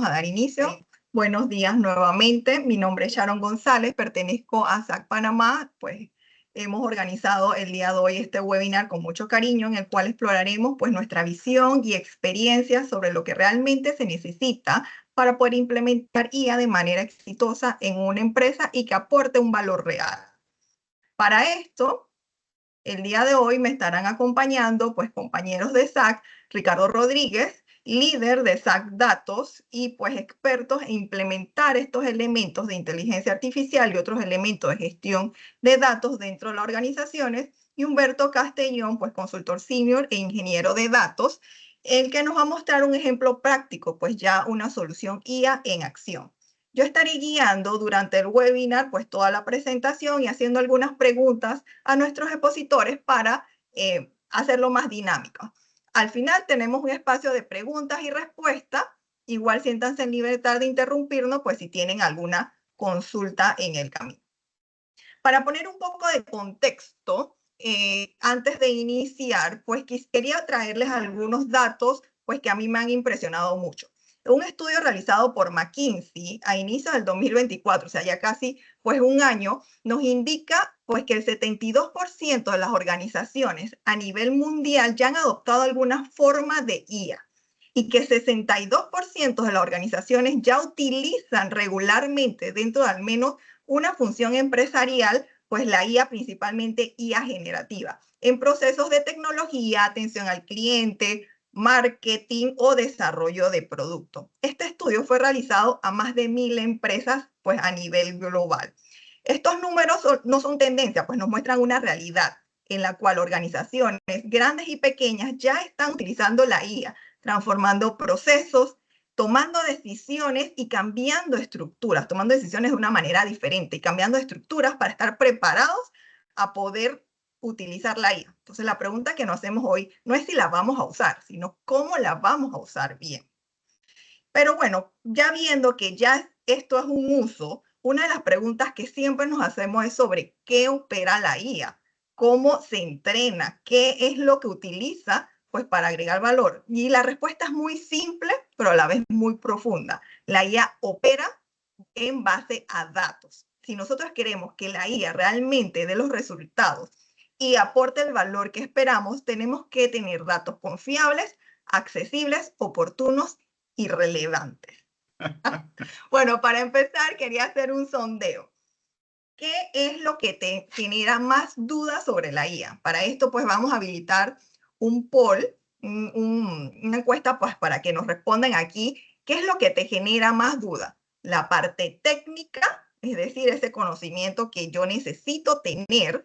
a dar inicio. Sí. Buenos días nuevamente. Mi nombre es Sharon González, pertenezco a SAC Panamá. Pues hemos organizado el día de hoy este webinar con mucho cariño, en el cual exploraremos pues nuestra visión y experiencia sobre lo que realmente se necesita para poder implementar IA de manera exitosa en una empresa y que aporte un valor real. Para esto, el día de hoy me estarán acompañando pues compañeros de SAC, Ricardo Rodríguez, líder de SAC Datos y pues expertos en implementar estos elementos de inteligencia artificial y otros elementos de gestión de datos dentro de las organizaciones, y Humberto Castellón, pues consultor senior e ingeniero de datos, el que nos va a mostrar un ejemplo práctico, pues ya una solución IA en acción. Yo estaré guiando durante el webinar pues toda la presentación y haciendo algunas preguntas a nuestros expositores para hacerlo más dinámico. Al final tenemos un espacio de preguntas y respuestas. Igual siéntanse en libertad de interrumpirnos pues si tienen alguna consulta en el camino. Para poner un poco de contexto, antes de iniciar, pues quería traerles algunos datos pues que a mí me han impresionado mucho. Un estudio realizado por McKinsey a inicios del 2024, o sea, ya casi pues un año, nos indica pues que el 72% de las organizaciones a nivel mundial ya han adoptado alguna forma de IA y que 62% de las organizaciones ya utilizan regularmente dentro de al menos una función empresarial, pues la IA, principalmente IA generativa, en procesos de tecnología, atención al cliente, marketing o desarrollo de producto. Este estudio fue realizado a más de 1000 empresas pues a nivel global. Estos números no son tendencia, pues nos muestran una realidad en la cual organizaciones grandes y pequeñas ya están utilizando la IA, transformando procesos, tomando decisiones y cambiando estructuras, tomando decisiones de una manera diferente y cambiando estructuras para estar preparados a poder utilizar la IA. Entonces, la pregunta que nos hacemos hoy no es si la vamos a usar, sino cómo la vamos a usar bien. Pero bueno, ya viendo que ya esto es un uso, una de las preguntas que siempre nos hacemos es sobre qué opera la IA, cómo se entrena, qué es lo que utiliza pues para agregar valor. Y la respuesta es muy simple, pero a la vez muy profunda. La IA opera en base a datos. Si nosotros queremos que la IA realmente dé los resultados y aporte el valor que esperamos, tenemos que tener datos confiables, accesibles, oportunos y relevantes. Bueno, para empezar, quería hacer un sondeo. ¿Qué es lo que te genera más dudas sobre la IA? Para esto, pues vamos a habilitar un poll, una encuesta, pues para que nos respondan aquí. ¿Qué es lo que te genera más duda? La parte técnica, es decir, ese conocimiento que yo necesito tener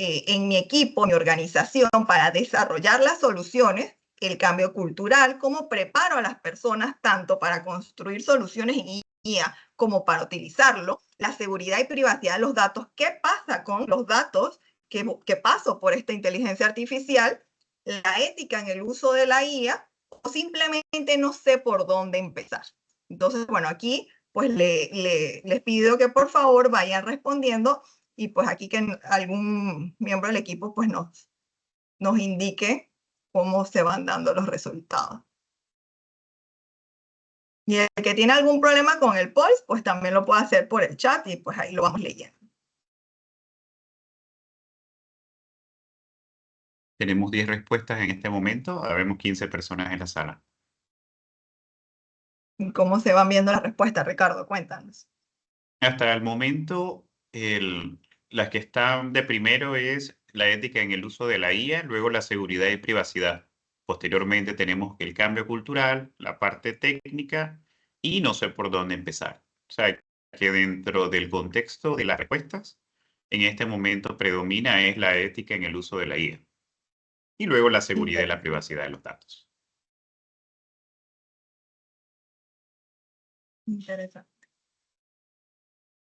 en mi equipo, mi organización, para desarrollar las soluciones, el cambio cultural, cómo preparo a las personas tanto para construir soluciones en IA como para utilizarlo, la seguridad y privacidad de los datos, qué pasa con los datos que paso por esta inteligencia artificial, la ética en el uso de la IA, o simplemente no sé por dónde empezar. Entonces, bueno, aquí pues les pido que por favor vayan respondiendo y pues aquí que algún miembro del equipo pues nos indique cómo se van dando los resultados. Y el que tiene algún problema con el poll, pues también lo puede hacer por el chat y pues ahí lo vamos leyendo. Tenemos 10 respuestas en este momento. Habemos 15 personas en la sala. ¿Cómo se van viendo las respuestas, Ricardo? Cuéntanos. Hasta el momento, las que están de primero es la ética en el uso de la IA, luego la seguridad y privacidad. Posteriormente tenemos el cambio cultural, la parte técnica y no sé por dónde empezar. O sea, que dentro del contexto de las respuestas, en este momento predomina es la ética en el uso de la IA. Y luego la seguridad y la privacidad de los datos. Interesante.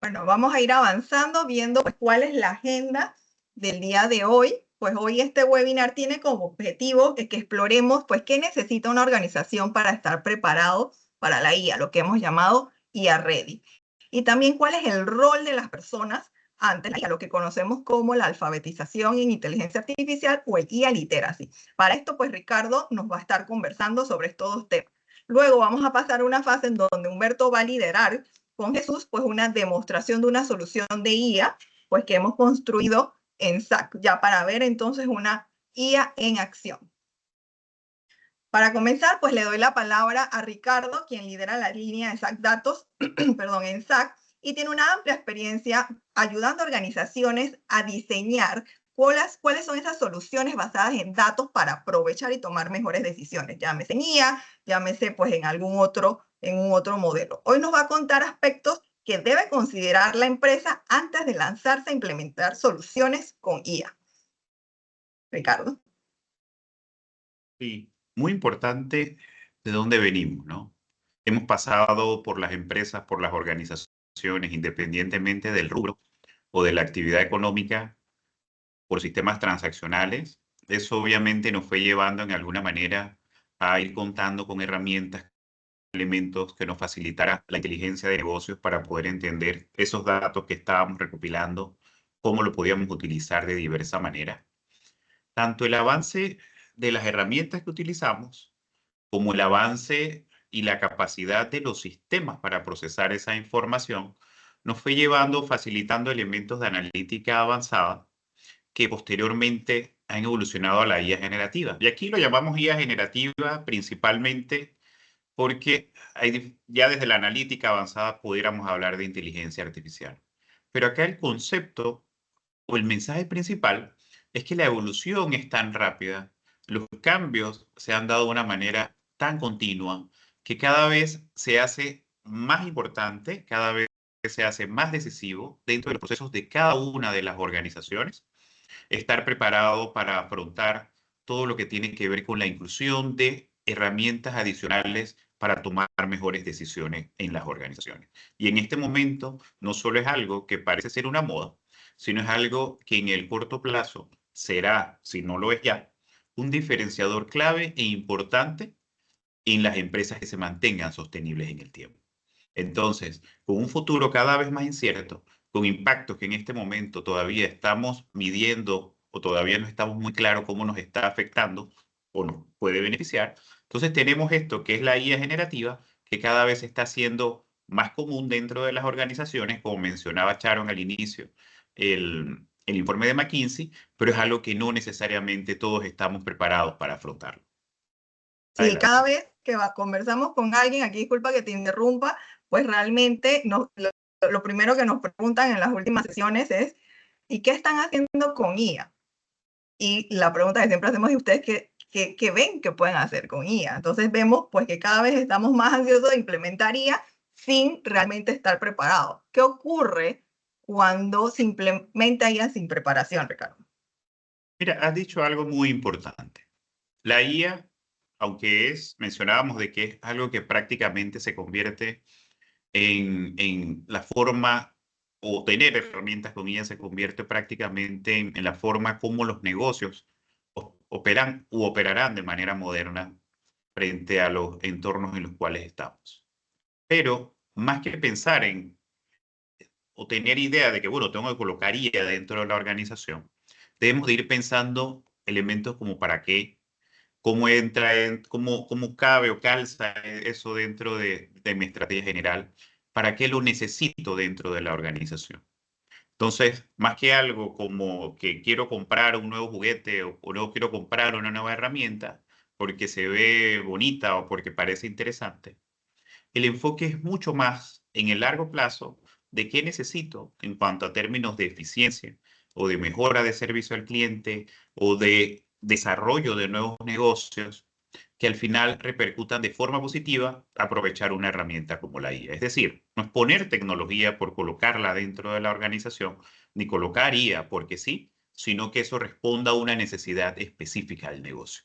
Bueno, vamos a ir avanzando viendo pues, cuál es la agenda del día de hoy. Pues hoy este webinar tiene como objetivo que exploremos pues qué necesita una organización para estar preparado para la IA, lo que hemos llamado IA Ready. Y también cuál es el rol de las personas ante la IA, lo que conocemos como la alfabetización en inteligencia artificial o el IA Literacy. Para esto, pues Ricardo nos va a estar conversando sobre estos dos temas. Luego vamos a pasar a una fase en donde Humberto va a liderar con Jesús pues una demostración de una solución de IA pues que hemos construido en SAC, ya para ver entonces una IA en acción. Para comenzar, pues le doy la palabra a Ricardo, quien lidera la línea de SAC Datos, perdón, en SAC, y tiene una amplia experiencia ayudando a organizaciones a diseñar cuáles son esas soluciones basadas en datos para aprovechar y tomar mejores decisiones, llámese en IA, llámese pues en un otro modelo. Hoy nos va a contar aspectos que debe considerar la empresa antes de lanzarse a implementar soluciones con IA. Ricardo. Sí, muy importante de dónde venimos, ¿no? Hemos pasado por las empresas, por las organizaciones, independientemente del rubro o de la actividad económica, por sistemas transaccionales. Eso obviamente nos fue llevando en alguna manera a ir contando con herramientas, elementos que nos facilitaran la inteligencia de negocios para poder entender esos datos que estábamos recopilando, cómo lo podíamos utilizar de diversa manera. Tanto el avance de las herramientas que utilizamos, como el avance y la capacidad de los sistemas para procesar esa información, nos fue llevando, facilitando elementos de analítica avanzada que posteriormente han evolucionado a la IA generativa. Y aquí lo llamamos IA generativa principalmente porque ya desde la analítica avanzada pudiéramos hablar de inteligencia artificial. Pero acá el concepto o el mensaje principal es que la evolución es tan rápida, los cambios se han dado de una manera tan continua que cada vez se hace más importante, cada vez se hace más decisivo dentro de los procesos de cada una de las organizaciones, estar preparado para afrontar todo lo que tiene que ver con la inclusión de herramientas adicionales para tomar mejores decisiones en las organizaciones. Y en este momento no solo es algo que parece ser una moda, sino es algo que en el corto plazo será, si no lo es ya, un diferenciador clave e importante en las empresas que se mantengan sostenibles en el tiempo. Entonces, con un futuro cada vez más incierto, con impactos que en este momento todavía estamos midiendo o todavía no estamos muy claros cómo nos está afectando o nos puede beneficiar, entonces tenemos esto que es la IA generativa, que cada vez está siendo más común dentro de las organizaciones, como mencionaba Sharon al inicio, el informe de McKinsey, pero es algo que no necesariamente todos estamos preparados para afrontarlo. Sí, Adelante. cada vez que conversamos con alguien, aquí disculpa que te interrumpa, pues realmente lo primero que nos preguntan en las últimas sesiones es, ¿y qué están haciendo con IA? Y la pregunta que siempre hacemos es, ¿ustedes qué ven que pueden hacer con IA? Entonces vemos pues que cada vez estamos más ansiosos de implementar IA sin realmente estar preparados. ¿Qué ocurre cuando se implementa IA sin preparación, Ricardo? Mira, has dicho algo muy importante. La IA, aunque mencionábamos de que es algo que prácticamente se convierte en la forma, o tener herramientas con IA se convierte prácticamente en la forma como los negocios operan u operarán de manera moderna frente a los entornos en los cuales estamos. Pero más que pensar en o tener idea de que, bueno, tengo que colocar IA dentro de la organización, debemos de ir pensando elementos como para qué, cómo entra, cómo cabe o calza eso dentro de mi estrategia general, para qué lo necesito dentro de la organización. Entonces, más que algo como que quiero comprar un nuevo juguete o no quiero comprar una nueva herramienta porque se ve bonita o porque parece interesante, el enfoque es mucho más en el largo plazo de qué necesito en cuanto a términos de eficiencia o de mejora de servicio al cliente o de desarrollo de nuevos negocios que al final repercutan de forma positiva aprovechar una herramienta como la IA. Es decir, no es poner tecnología por colocarla dentro de la organización, ni colocar IA porque sí, sino que eso responda a una necesidad específica del negocio.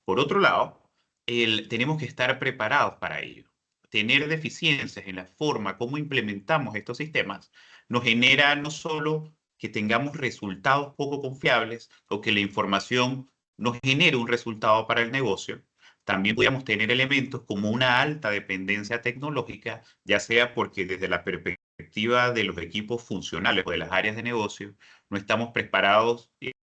Por otro lado, tenemos que estar preparados para ello. Tener deficiencias en la forma como implementamos estos sistemas nos genera no solo que tengamos resultados poco confiables o que la información nos genere un resultado para el negocio, también podríamos tener elementos como una alta dependencia tecnológica, ya sea porque desde la perspectiva de los equipos funcionales o de las áreas de negocio no estamos preparados,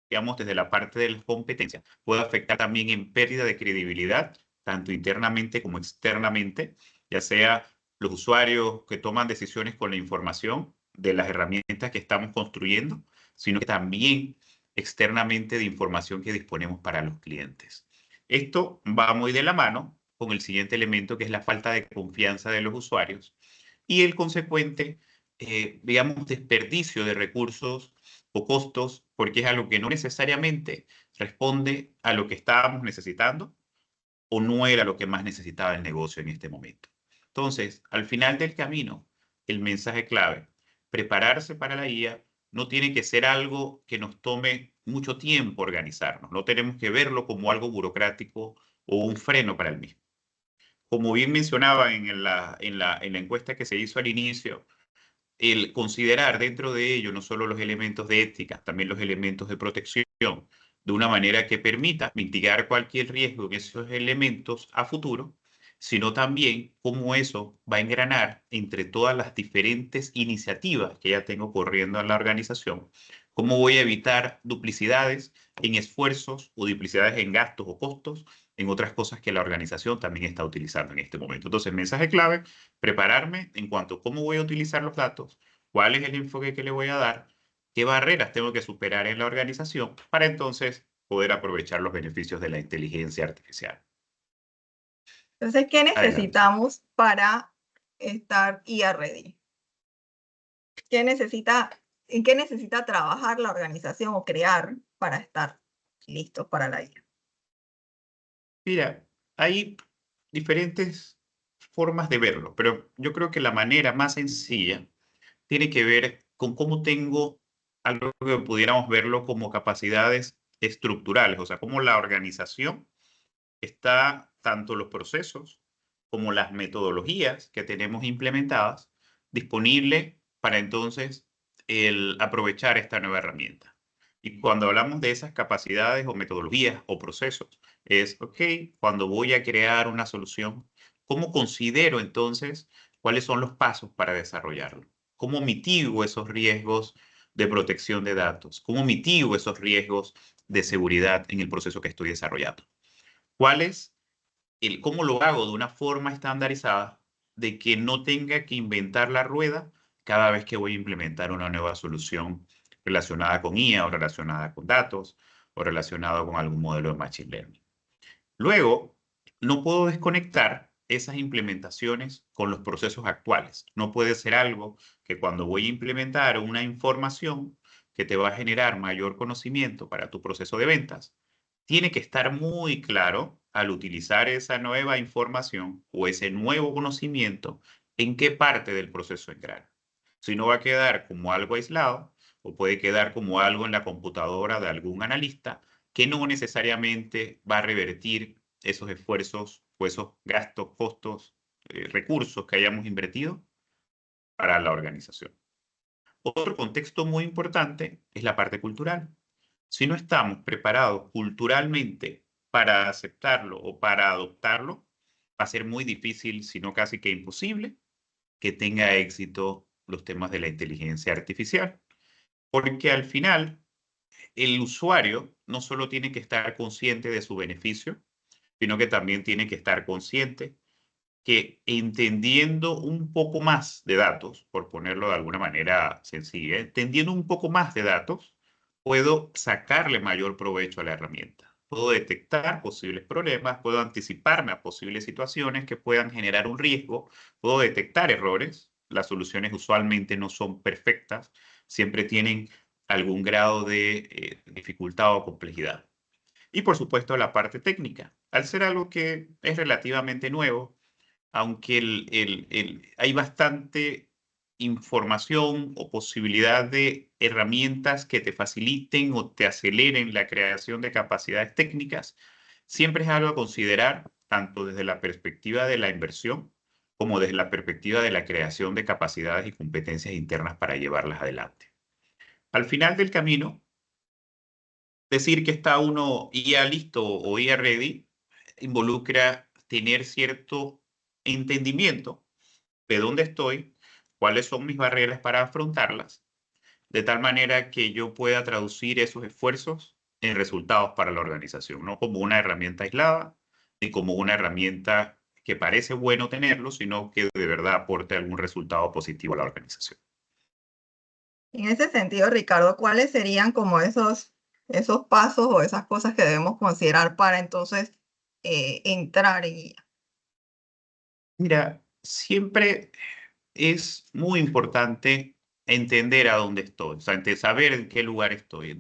digamos, desde la parte de las competencias, puede afectar también en pérdida de credibilidad tanto internamente como externamente, ya sea los usuarios que toman decisiones con la información de las herramientas que estamos construyendo, sino que también externamente de información que disponemos para los clientes. Esto va muy de la mano con el siguiente elemento, que es la falta de confianza de los usuarios y el consecuente, digamos, desperdicio de recursos o costos, porque es algo que no necesariamente responde a lo que estábamos necesitando o no era lo que más necesitaba el negocio en este momento. Entonces, al final del camino, el mensaje clave, prepararse para la IA no tiene que ser algo que nos tome mucho tiempo organizarnos, no tenemos que verlo como algo burocrático o un freno para el mismo. Como bien mencionaba en la encuesta que se hizo al inicio, el considerar dentro de ello no solo los elementos de ética, también los elementos de protección, de una manera que permita mitigar cualquier riesgo en esos elementos a futuro, sino también cómo eso va a engranar entre todas las diferentes iniciativas que ya tengo corriendo en la organización, cómo voy a evitar duplicidades en esfuerzos o duplicidades en gastos o costos en otras cosas que la organización también está utilizando en este momento. Entonces, mensaje clave, prepararme en cuanto a cómo voy a utilizar los datos, cuál es el enfoque que le voy a dar, qué barreras tengo que superar en la organización para entonces poder aprovechar los beneficios de la inteligencia artificial. Entonces, ¿qué Adelante. necesitamos para estar IA ready? ¿En qué necesita trabajar la organización o crear para estar listos para la IA? Mira, hay diferentes formas de verlo, pero yo creo que la manera más sencilla tiene que ver con cómo tengo algo que pudiéramos verlo como capacidades estructurales, o sea, cómo la organización está tanto los procesos como las metodologías que tenemos implementadas disponible para entonces el aprovechar esta nueva herramienta. Y cuando hablamos de esas capacidades o metodologías o procesos, es, ok, cuando voy a crear una solución, ¿cómo considero entonces cuáles son los pasos para desarrollarlo? ¿Cómo mitigo esos riesgos de protección de datos? ¿Cómo mitigo esos riesgos de seguridad en el proceso que estoy desarrollando? ¿Cuál es cómo lo hago de una forma estandarizada de que no tenga que inventar la rueda cada vez que voy a implementar una nueva solución relacionada con IA o relacionada con datos o relacionado con algún modelo de Machine Learning? Luego, no puedo desconectar esas implementaciones con los procesos actuales. No puede ser algo que cuando voy a implementar una información que te va a generar mayor conocimiento para tu proceso de ventas, tiene que estar muy claro al utilizar esa nueva información o ese nuevo conocimiento en qué parte del proceso engrana. Si no va a quedar como algo aislado o puede quedar como algo en la computadora de algún analista que no necesariamente va a revertir esos esfuerzos o esos gastos, costos, recursos que hayamos invertido para la organización. Otro contexto muy importante es la parte cultural. Si no estamos preparados culturalmente para aceptarlo o para adoptarlo, va a ser muy difícil, si no casi que imposible, que tenga éxito los temas de la inteligencia artificial. Porque al final, el usuario no solo tiene que estar consciente de su beneficio, sino que también tiene que estar consciente que entendiendo un poco más de datos, por ponerlo de alguna manera sencilla, entendiendo un poco más de datos, puedo sacarle mayor provecho a la herramienta. Puedo detectar posibles problemas, puedo anticiparme a posibles situaciones que puedan generar un riesgo, puedo detectar errores. Las soluciones usualmente no son perfectas, siempre tienen algún grado de dificultad o complejidad. Y por supuesto la parte técnica. Al ser algo que es relativamente nuevo, aunque hay bastante información o posibilidad de herramientas que te faciliten o te aceleren la creación de capacidades técnicas, siempre es algo a considerar tanto desde la perspectiva de la inversión como desde la perspectiva de la creación de capacidades y competencias internas para llevarlas adelante. Al final del camino, decir que está uno IA listo o IA ready involucra tener cierto entendimiento de dónde estoy, cuáles son mis barreras para afrontarlas, de tal manera que yo pueda traducir esos esfuerzos en resultados para la organización, no como una herramienta aislada, ni como una herramienta que parece bueno tenerlo, sino que de verdad aporte algún resultado positivo a la organización. En ese sentido, Ricardo, ¿cuáles serían como esos pasos o esas cosas que debemos considerar para entonces entrar en ella? Mira, siempre es muy importante entender a dónde estoy, o sea, saber en qué lugar estoy,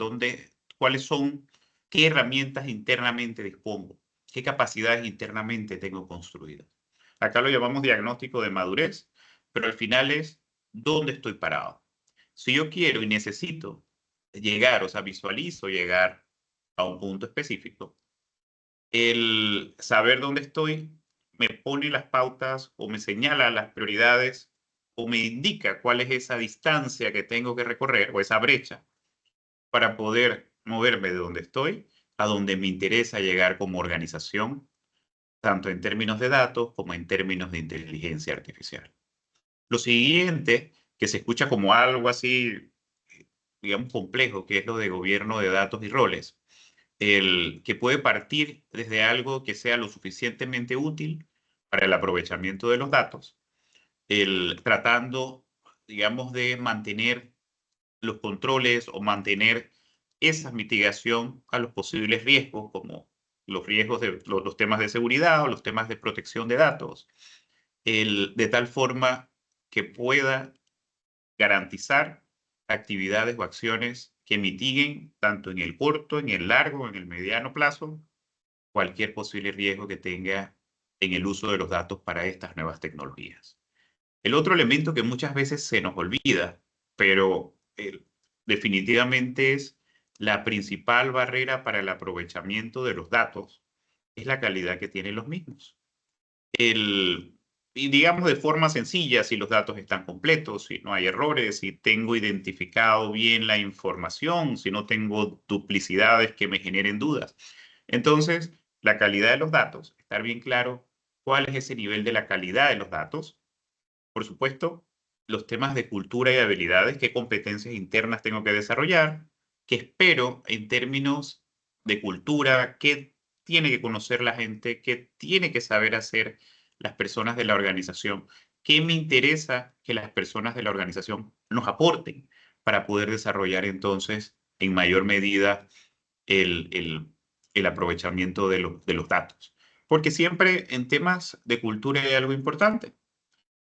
cuáles son, qué herramientas internamente dispongo, qué capacidades internamente tengo construidas. Acá lo llamamos diagnóstico de madurez, pero al final es dónde estoy parado. Si yo quiero y necesito llegar, o sea, visualizo llegar a un punto específico, el saber dónde estoy me pone las pautas o me señala las prioridades o me indica cuál es esa distancia que tengo que recorrer o esa brecha para poder moverme de donde estoy a donde me interesa llegar como organización, tanto en términos de datos como en términos de inteligencia artificial. Lo siguiente, que se escucha como algo así, digamos, complejo, que es lo de gobierno de datos y roles, el que puede partir desde algo que sea lo suficientemente útil para el aprovechamiento de los datos, el tratando, digamos, de mantener los controles o mantener esa mitigación a los posibles riesgos, como los riesgos de los temas de seguridad o los temas de protección de datos, de tal forma que pueda garantizar actividades o acciones que mitiguen tanto en el corto, en el largo, en el mediano plazo, cualquier posible riesgo que tenga en el uso de los datos para estas nuevas tecnologías. El otro elemento que muchas veces se nos olvida, pero definitivamente es la principal barrera para el aprovechamiento de los datos, es la calidad que tienen los mismos. Y digamos de forma sencilla, si los datos están completos, si no hay errores, si tengo identificado bien la información, si no tengo duplicidades que me generen dudas. Entonces, la calidad de los datos, estar bien claro cuál es ese nivel de la calidad de los datos. Por supuesto, los temas de cultura y habilidades, qué competencias internas tengo que desarrollar, qué espero en términos de cultura, qué tiene que conocer la gente, qué tiene que saber hacer las personas de la organización, qué me interesa que las personas de la organización nos aporten para poder desarrollar entonces en mayor medida el, el, el aprovechamiento de los datos. Porque siempre en temas de cultura hay algo importante.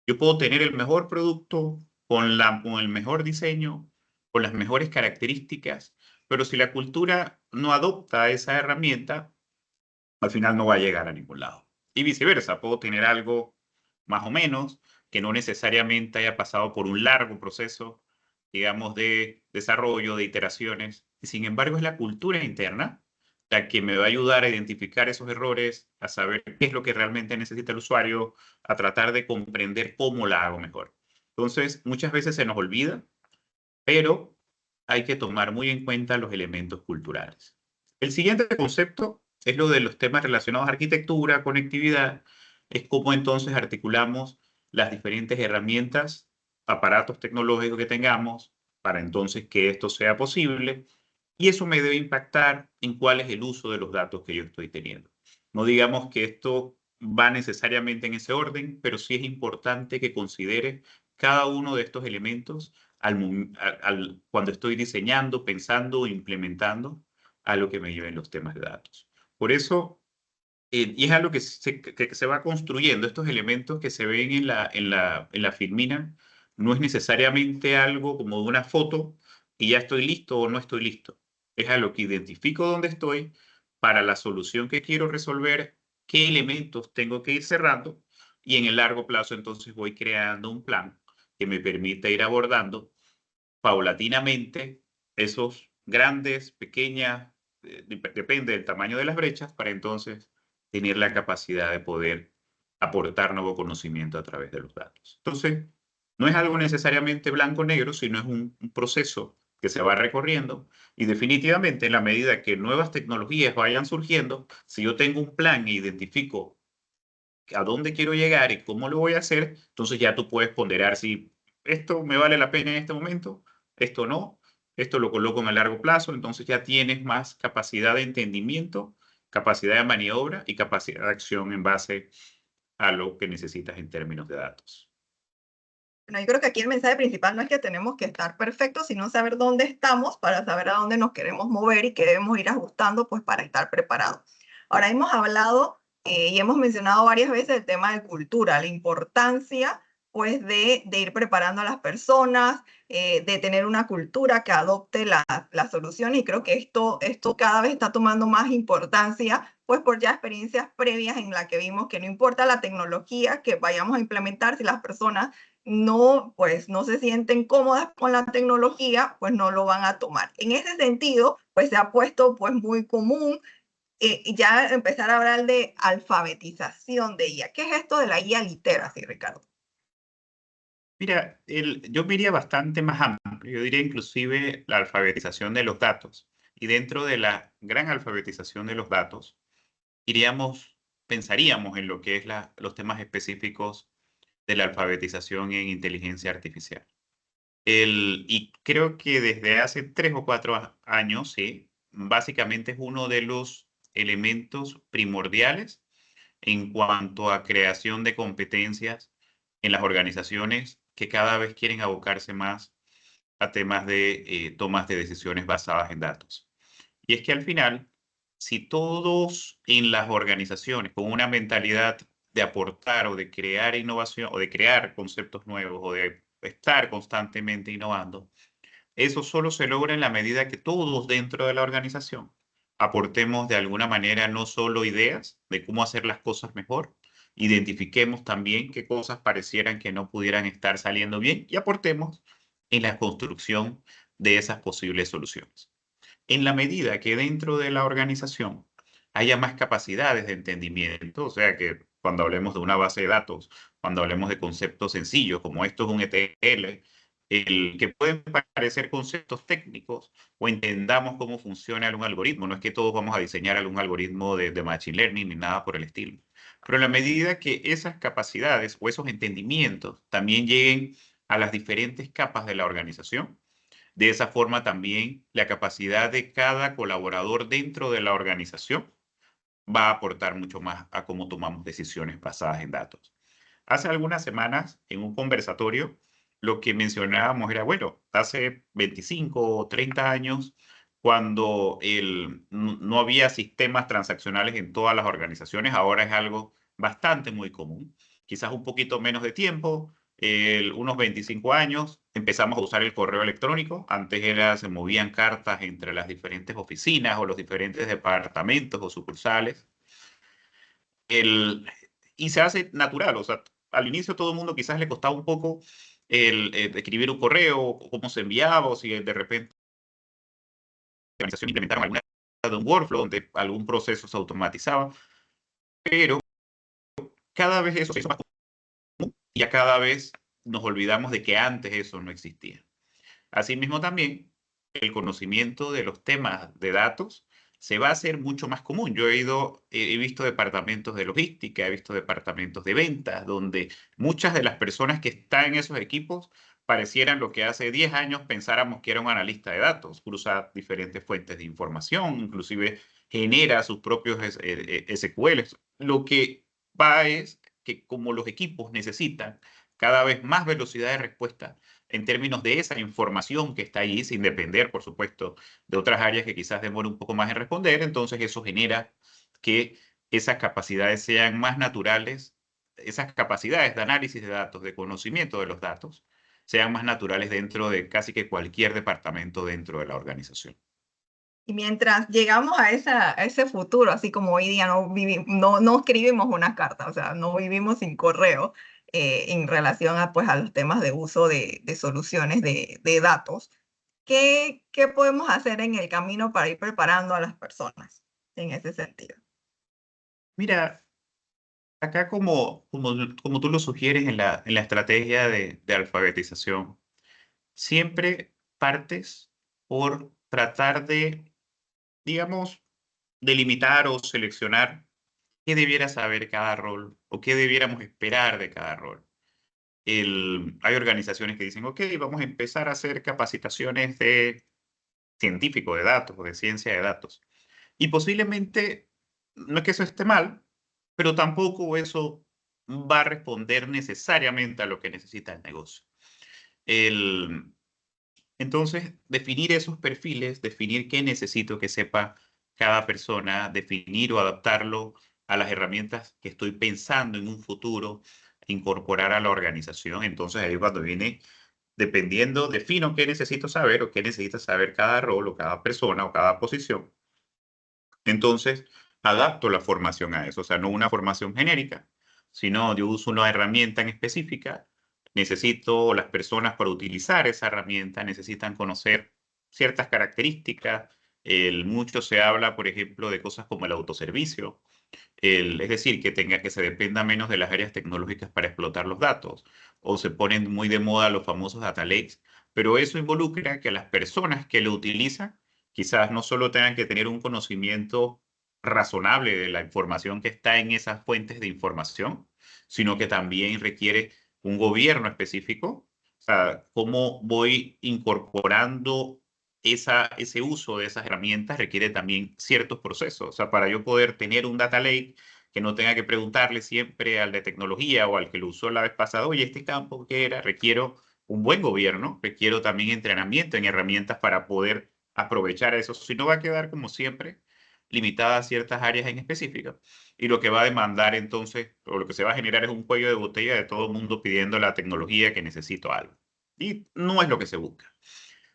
Yo puedo tener el mejor producto con el mejor diseño, con las mejores características, pero si la cultura no adopta esa herramienta, al final no va a llegar a ningún lado. Y viceversa, puedo tener algo más o menos que no necesariamente haya pasado por un largo proceso, digamos, de desarrollo, de iteraciones, y sin embargo es la cultura interna la que me va a ayudar a identificar esos errores, a saber qué es lo que realmente necesita el usuario, a tratar de comprender cómo la hago mejor. Entonces, muchas veces se nos olvida, pero hay que tomar muy en cuenta los elementos culturales. El siguiente concepto es lo de los temas relacionados a arquitectura, conectividad, es cómo entonces articulamos las diferentes herramientas, aparatos tecnológicos que tengamos para entonces que esto sea posible, y eso me debe impactar en cuál es el uso de los datos que yo estoy teniendo. No digamos que esto va necesariamente en ese orden, pero sí es importante que considere cada uno de estos elementos cuando estoy diseñando, pensando o implementando a lo que me lleven los temas de datos. Por eso, y es algo que se va construyendo, estos elementos que se ven en la Filmina, no es necesariamente algo como de una foto y ya estoy listo o no estoy listo. Es algo que identifico dónde estoy para la solución que quiero resolver, qué elementos tengo que ir cerrando y en el largo plazo entonces voy creando un plan que me permita ir abordando paulatinamente esos grandes, pequeñas, depende del tamaño de las brechas, para entonces tener la capacidad de poder aportar nuevo conocimiento a través de los datos. Entonces, no es algo necesariamente blanco-negro, sino es un proceso que se va recorriendo y definitivamente en la medida que nuevas tecnologías vayan surgiendo, si yo tengo un plan e identifico a dónde quiero llegar y cómo lo voy a hacer, entonces ya tú puedes ponderar si esto me vale la pena en este momento, esto no, esto lo coloco en el largo plazo, entonces ya tienes más capacidad de entendimiento, capacidad de maniobra y capacidad de acción en base a lo que necesitas en términos de datos. Bueno, yo creo que aquí el mensaje principal no es que tenemos que estar perfectos, sino saber dónde estamos para saber a dónde nos queremos mover y qué debemos ir ajustando pues para estar preparados. Ahora hemos hablado y hemos mencionado varias veces el tema de cultura, la importancia pues de ir preparando a las personas, de tener una cultura que adopte la solución y creo que esto cada vez está tomando más importancia pues por ya experiencias previas en la que vimos que no importa la tecnología que vayamos a implementar, si las personas no, pues no se sienten cómodas con la tecnología, pues no lo van a tomar. En ese sentido, pues se ha puesto pues muy común ya empezar a hablar de alfabetización de IA. ¿Qué es esto de la IA literacy, Ricardo? Mira, yo me iría bastante más amplio. Yo diría inclusive la alfabetización de los datos. Y dentro de la gran alfabetización de los datos, pensaríamos en lo que es los temas específicos de la alfabetización en inteligencia artificial. Y creo que desde hace 3 o 4 años, sí, básicamente es uno de los elementos primordiales en cuanto a creación de competencias en las organizaciones que cada vez quieren abocarse más a temas de tomas de decisiones basadas en datos. Y es que al final, si todos en las organizaciones con una mentalidad de aportar o de crear innovación o de crear conceptos nuevos o de estar constantemente innovando, eso solo se logra en la medida que todos dentro de la organización aportemos de alguna manera no solo ideas de cómo hacer las cosas mejor, identifiquemos también qué cosas parecieran que no pudieran estar saliendo bien y aportemos en la construcción de esas posibles soluciones. En la medida que dentro de la organización haya más capacidades de entendimiento, o sea que cuando hablemos de una base de datos, cuando hablemos de conceptos sencillos como esto es un ETL, el que pueden parecer conceptos técnicos o entendamos cómo funciona algún algoritmo. No es que todos vamos a diseñar algún algoritmo de machine learning ni nada por el estilo. Pero en la medida que esas capacidades o esos entendimientos también lleguen a las diferentes capas de la organización, de esa forma también la capacidad de cada colaborador dentro de la organización va a aportar mucho más a cómo tomamos decisiones basadas en datos. Hace algunas semanas, en un conversatorio, lo que mencionábamos era, bueno, hace 25 o 30 años, cuando no había sistemas transaccionales en todas las organizaciones, ahora es algo bastante muy común. Quizás un poquito menos de tiempo, unos 25 años, empezamos a usar el correo electrónico. Antes se movían cartas entre las diferentes oficinas o los diferentes departamentos o sucursales. El, y se hace natural, o sea, al inicio todo el mundo quizás le costaba un poco escribir un correo, cómo se enviaba, o si de repente la organización implementaron alguna de un workflow donde algún proceso se automatizaba, pero cada vez eso se hizo más común y ya cada vez nos olvidamos de que antes eso no existía. Asimismo también el conocimiento de los temas de datos se va a hacer mucho más común. Yo he visto departamentos de logística, he visto departamentos de ventas, donde muchas de las personas que están en esos equipos parecieran lo que hace 10 años pensáramos que era un analista de datos, cruza diferentes fuentes de información, inclusive genera sus propios SQLs. Lo que va es que como los equipos necesitan cada vez más velocidad de respuesta, en términos de esa información que está ahí, sin depender, por supuesto, de otras áreas que quizás demoren un poco más en responder. Entonces eso genera que esas capacidades sean más naturales, esas capacidades de análisis de datos, de conocimiento de los datos, sean más naturales dentro de casi que cualquier departamento dentro de la organización. Y mientras llegamos a ese futuro, así como hoy día no escribimos una carta, o sea, no vivimos sin correo en relación a, pues, a los temas de uso de soluciones de datos, ¿qué podemos hacer en el camino para ir preparando a las personas en ese sentido? Mira, acá como tú lo sugieres en la estrategia de alfabetización, siempre partes por tratar de, digamos, delimitar o seleccionar qué debiera saber cada rol o qué debiéramos esperar de cada rol. Hay organizaciones que dicen, ok, vamos a empezar a hacer capacitaciones de científico de datos o de ciencia de datos. Y posiblemente no es que eso esté mal, pero tampoco eso va a responder necesariamente a lo que necesita el negocio. Entonces, definir esos perfiles, definir qué necesito que sepa cada persona, definir o adaptarlo a las herramientas que estoy pensando en un futuro, incorporar a la organización. Entonces, ahí cuando viene, dependiendo, defino qué necesito saber o qué necesita saber cada rol o cada persona o cada posición. Entonces, adapto la formación a eso, o sea, no una formación genérica, sino yo uso una herramienta en específica. Necesito, las personas para utilizar esa herramienta necesitan conocer ciertas características. Mucho se habla, por ejemplo, de cosas como el autoservicio, es decir, que se dependa menos de las áreas tecnológicas para explotar los datos, o se ponen muy de moda los famosos data lakes, pero eso involucra que las personas que lo utilizan quizás no solo tengan que tener un conocimiento razonable de la información que está en esas fuentes de información, sino que también requiere un gobierno específico. O sea, cómo voy incorporando ese uso de esas herramientas requiere también ciertos procesos. O sea, para yo poder tener un data lake que no tenga que preguntarle siempre al de tecnología o al que lo usó la vez pasada, oye, este campo qué era, requiero un buen gobierno, requiero también entrenamiento en herramientas para poder aprovechar eso. Si no va a quedar como siempre limitada a ciertas áreas en específico. Y lo que va a demandar entonces, o lo que se va a generar es un cuello de botella de todo el mundo pidiendo la tecnología que necesito algo. Y no es lo que se busca.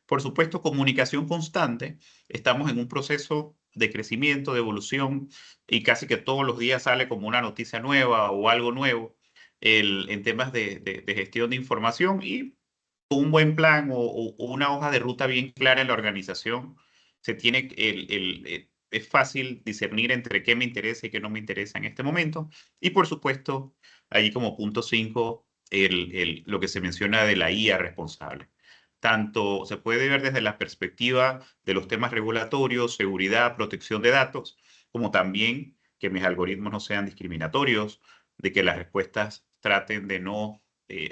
Por supuesto, comunicación constante. Estamos en un proceso de crecimiento, de evolución, y casi que todos los días sale como una noticia nueva o algo nuevo en temas de gestión de información y con un buen plan o una hoja de ruta bien clara en la organización, se tiene es fácil discernir entre qué me interesa y qué no me interesa en este momento. Y por supuesto, ahí como punto 5, lo que se menciona de la IA responsable. Tanto se puede ver desde la perspectiva de los temas regulatorios, seguridad, protección de datos, como también que mis algoritmos no sean discriminatorios, de que las respuestas traten de no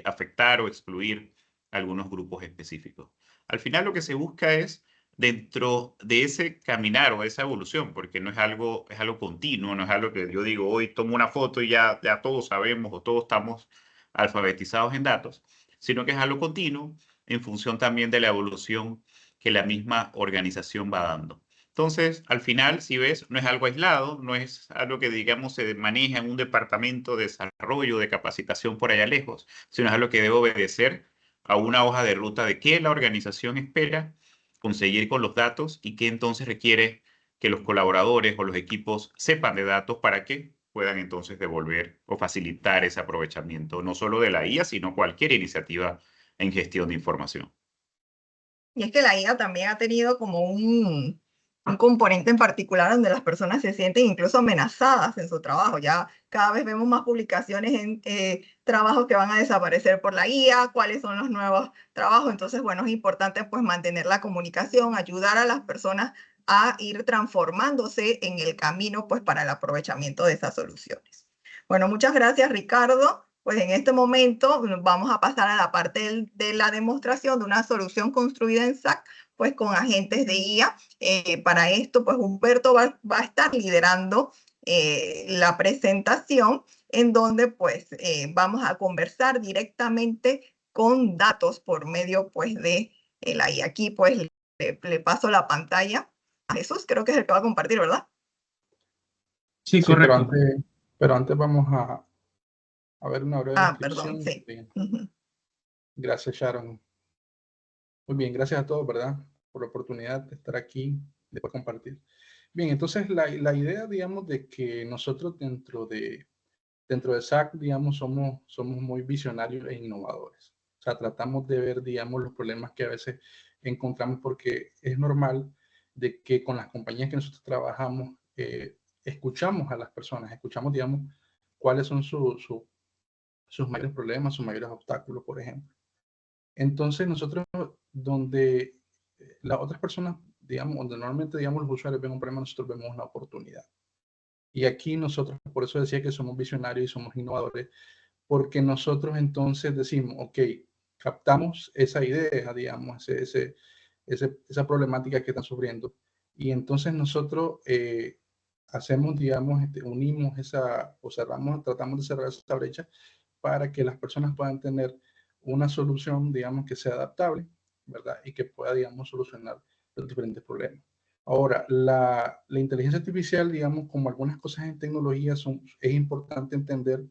afectar o excluir algunos grupos específicos. Al final lo que se busca es dentro de ese caminar o esa evolución, porque no es algo continuo, no es algo que yo digo, hoy tomo una foto y ya todos sabemos o todos estamos alfabetizados en datos, sino que es algo continuo en función también de la evolución que la misma organización va dando. Entonces, al final, si ves, no es algo aislado, no es algo que, digamos, se maneja en un departamento de desarrollo, de capacitación por allá lejos, sino es algo que debe obedecer a una hoja de ruta de qué la organización espera conseguir con los datos y qué entonces requiere que los colaboradores o los equipos sepan de datos para que puedan entonces devolver o facilitar ese aprovechamiento, no solo de la IA, sino cualquier iniciativa en gestión de información. Y es que la IA también ha tenido como un componente en particular donde las personas se sienten incluso amenazadas en su trabajo. Ya cada vez vemos más publicaciones en trabajos que van a desaparecer por la IA, cuáles son los nuevos trabajos. Entonces, bueno, es importante pues mantener la comunicación, ayudar a las personas a ir transformándose en el camino pues para el aprovechamiento de esas soluciones. Bueno, muchas gracias, Ricardo. Pues en este momento vamos a pasar a la parte de la demostración de una solución construida en SAC, pues con agentes de IA. Para esto, pues Humberto va a estar liderando la presentación en donde pues vamos a conversar directamente con datos por medio pues de la IA. Aquí pues le paso la pantalla a Jesús, creo que es el que va a compartir, ¿verdad? Sí, Sí, correcto. pero antes vamos a ver una breve Perdón, descripción. sí. Bien. Gracias, Sharon. Muy bien, gracias a todos, ¿verdad? Por la oportunidad de estar aquí, de poder compartir. Bien, entonces la idea, digamos, de que nosotros dentro de SAC, digamos, somos muy visionarios e innovadores. O sea, tratamos de ver, digamos, los problemas que a veces encontramos porque es normal de que con las compañías que nosotros trabajamos, escuchamos a las personas, escuchamos, digamos, cuáles son sus mayores problemas, sus mayores obstáculos, por ejemplo. Entonces, nosotros, donde las otras personas, digamos, donde normalmente, digamos, los usuarios ven un problema, nosotros vemos una oportunidad. Y aquí nosotros, por eso decía que somos visionarios y somos innovadores, porque nosotros entonces decimos, ok, captamos esa idea, digamos, esa problemática que están sufriendo, y entonces nosotros hacemos, digamos, unimos esa, o cerramos, tratamos de cerrar esa brecha para que las personas puedan tener una solución, digamos, que sea adaptable, ¿verdad? Y que pueda, digamos, solucionar los diferentes problemas. Ahora, la inteligencia artificial, digamos, como algunas cosas en tecnología, es importante entender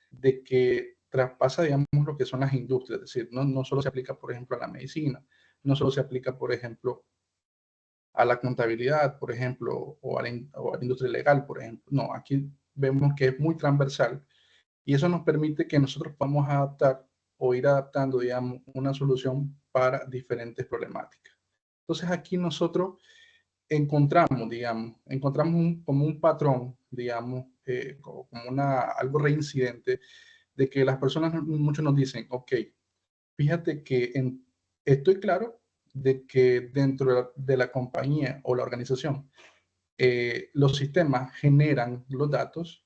de que traspasa, digamos, lo que son las industrias, es decir, no solo se aplica, por ejemplo, a la medicina, no solo se aplica, por ejemplo, a la contabilidad, por ejemplo, o a la industria legal, por ejemplo. No, aquí vemos que es muy transversal y eso nos permite que nosotros podamos adaptar o ir adaptando, digamos, una solución para diferentes problemáticas. Entonces aquí nosotros encontramos, digamos, como un patrón, digamos, como algo reincidente de que las personas muchos nos dicen, ok, fíjate que estoy claro de que dentro de la compañía o la organización, los sistemas generan los datos,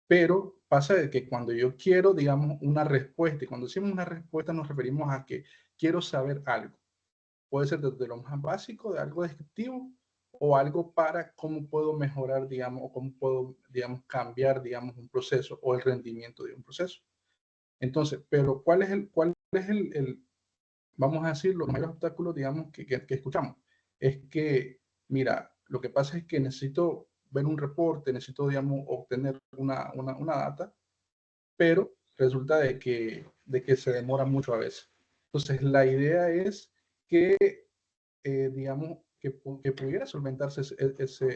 pero pasa de que cuando yo quiero, digamos, una respuesta, y cuando decimos una respuesta nos referimos a que quiero saber algo. Puede ser desde lo más básico, de algo descriptivo, o algo para cómo puedo mejorar, digamos, o cómo puedo, digamos, cambiar, digamos, un proceso o el rendimiento de un proceso. Entonces, pero ¿cuál es vamos a decir, los mayores obstáculos, digamos, que escuchamos? Es que, mira, lo que pasa es que necesito ver un reporte, necesito, digamos, obtener una data, pero resulta de que se demora mucho a veces. Entonces, la idea es que, digamos, que pudiera solventarse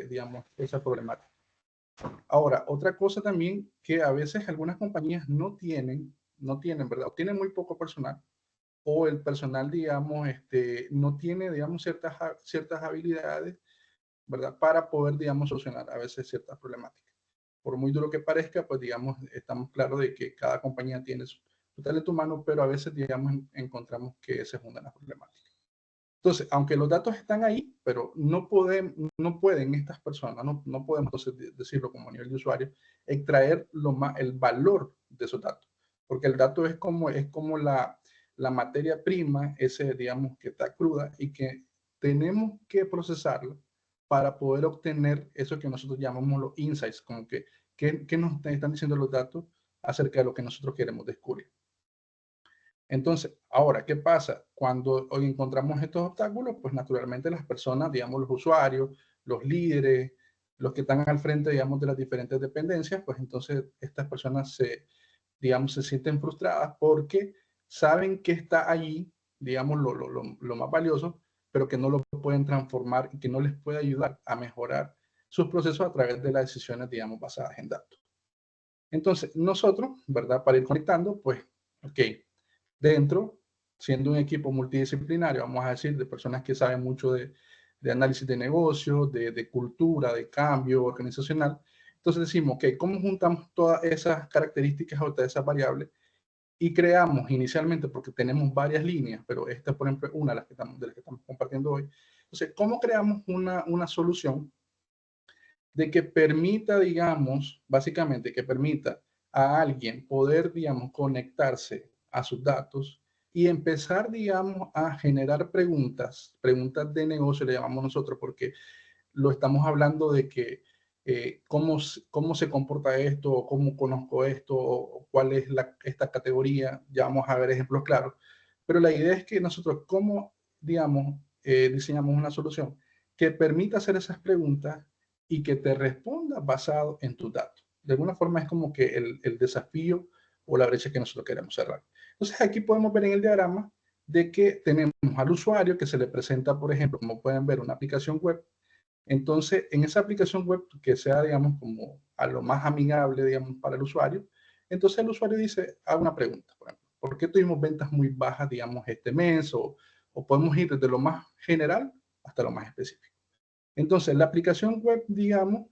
digamos, esa problemática. Ahora, otra cosa también que a veces algunas compañías no tienen, ¿verdad? O tienen muy poco personal, o el personal, digamos, no tiene, digamos, ciertas habilidades, ¿verdad? Para poder, digamos, solucionar a veces ciertas problemáticas. Por muy duro que parezca, pues, digamos, estamos claros de que cada compañía tiene su talento humano, pero a veces, digamos, encontramos que se juntan las problemáticas. Entonces, aunque los datos están ahí, pero no pueden estas personas, no podemos entonces decirlo como a nivel de usuario, extraer el valor de esos datos. Porque el dato es como la materia prima, digamos, que está cruda y que tenemos que procesarla para poder obtener eso que nosotros llamamos los insights, como que nos están diciendo los datos acerca de lo que nosotros queremos descubrir. Entonces, ahora, ¿qué pasa? Cuando hoy encontramos estos obstáculos, pues naturalmente las personas, digamos, los usuarios, los líderes, los que están al frente, digamos, de las diferentes dependencias, pues entonces estas personas digamos, se sienten frustradas porque saben que está allí, digamos, lo más valioso, pero que no lo pueden transformar y que no les puede ayudar a mejorar sus procesos a través de las decisiones, digamos, basadas en datos. Entonces, nosotros, ¿verdad? Para ir conectando, pues, ok, dentro, siendo un equipo multidisciplinario, vamos a decir, de personas que saben mucho de análisis de negocios, de cultura, de cambio organizacional. Entonces decimos, ok, ¿cómo juntamos todas esas características o todas esas variables? Y creamos inicialmente, porque tenemos varias líneas, pero esta, por ejemplo, es una de las que estamos compartiendo hoy. Entonces, ¿cómo creamos una solución de que permita, digamos, básicamente que permita a alguien poder, digamos, conectarse a sus datos y empezar, digamos, a generar preguntas de negocio, le llamamos nosotros, porque lo estamos hablando de que cómo se comporta esto, cómo conozco esto, o cuál es esta categoría, ya vamos a ver ejemplos claros, pero la idea es que nosotros, cómo, digamos, diseñamos una solución que permita hacer esas preguntas y que te responda basado en tus datos. De alguna forma es como que el desafío o la brecha que nosotros queremos cerrar. Entonces aquí podemos ver en el diagrama de que tenemos al usuario que se le presenta, por ejemplo, como pueden ver, una aplicación web. Entonces, en esa aplicación web que sea, digamos, como a lo más amigable, digamos, para el usuario, entonces el usuario dice, haga una pregunta, por ejemplo, ¿por qué tuvimos ventas muy bajas, digamos, este mes? O podemos ir desde lo más general hasta lo más específico. Entonces, la aplicación web, digamos,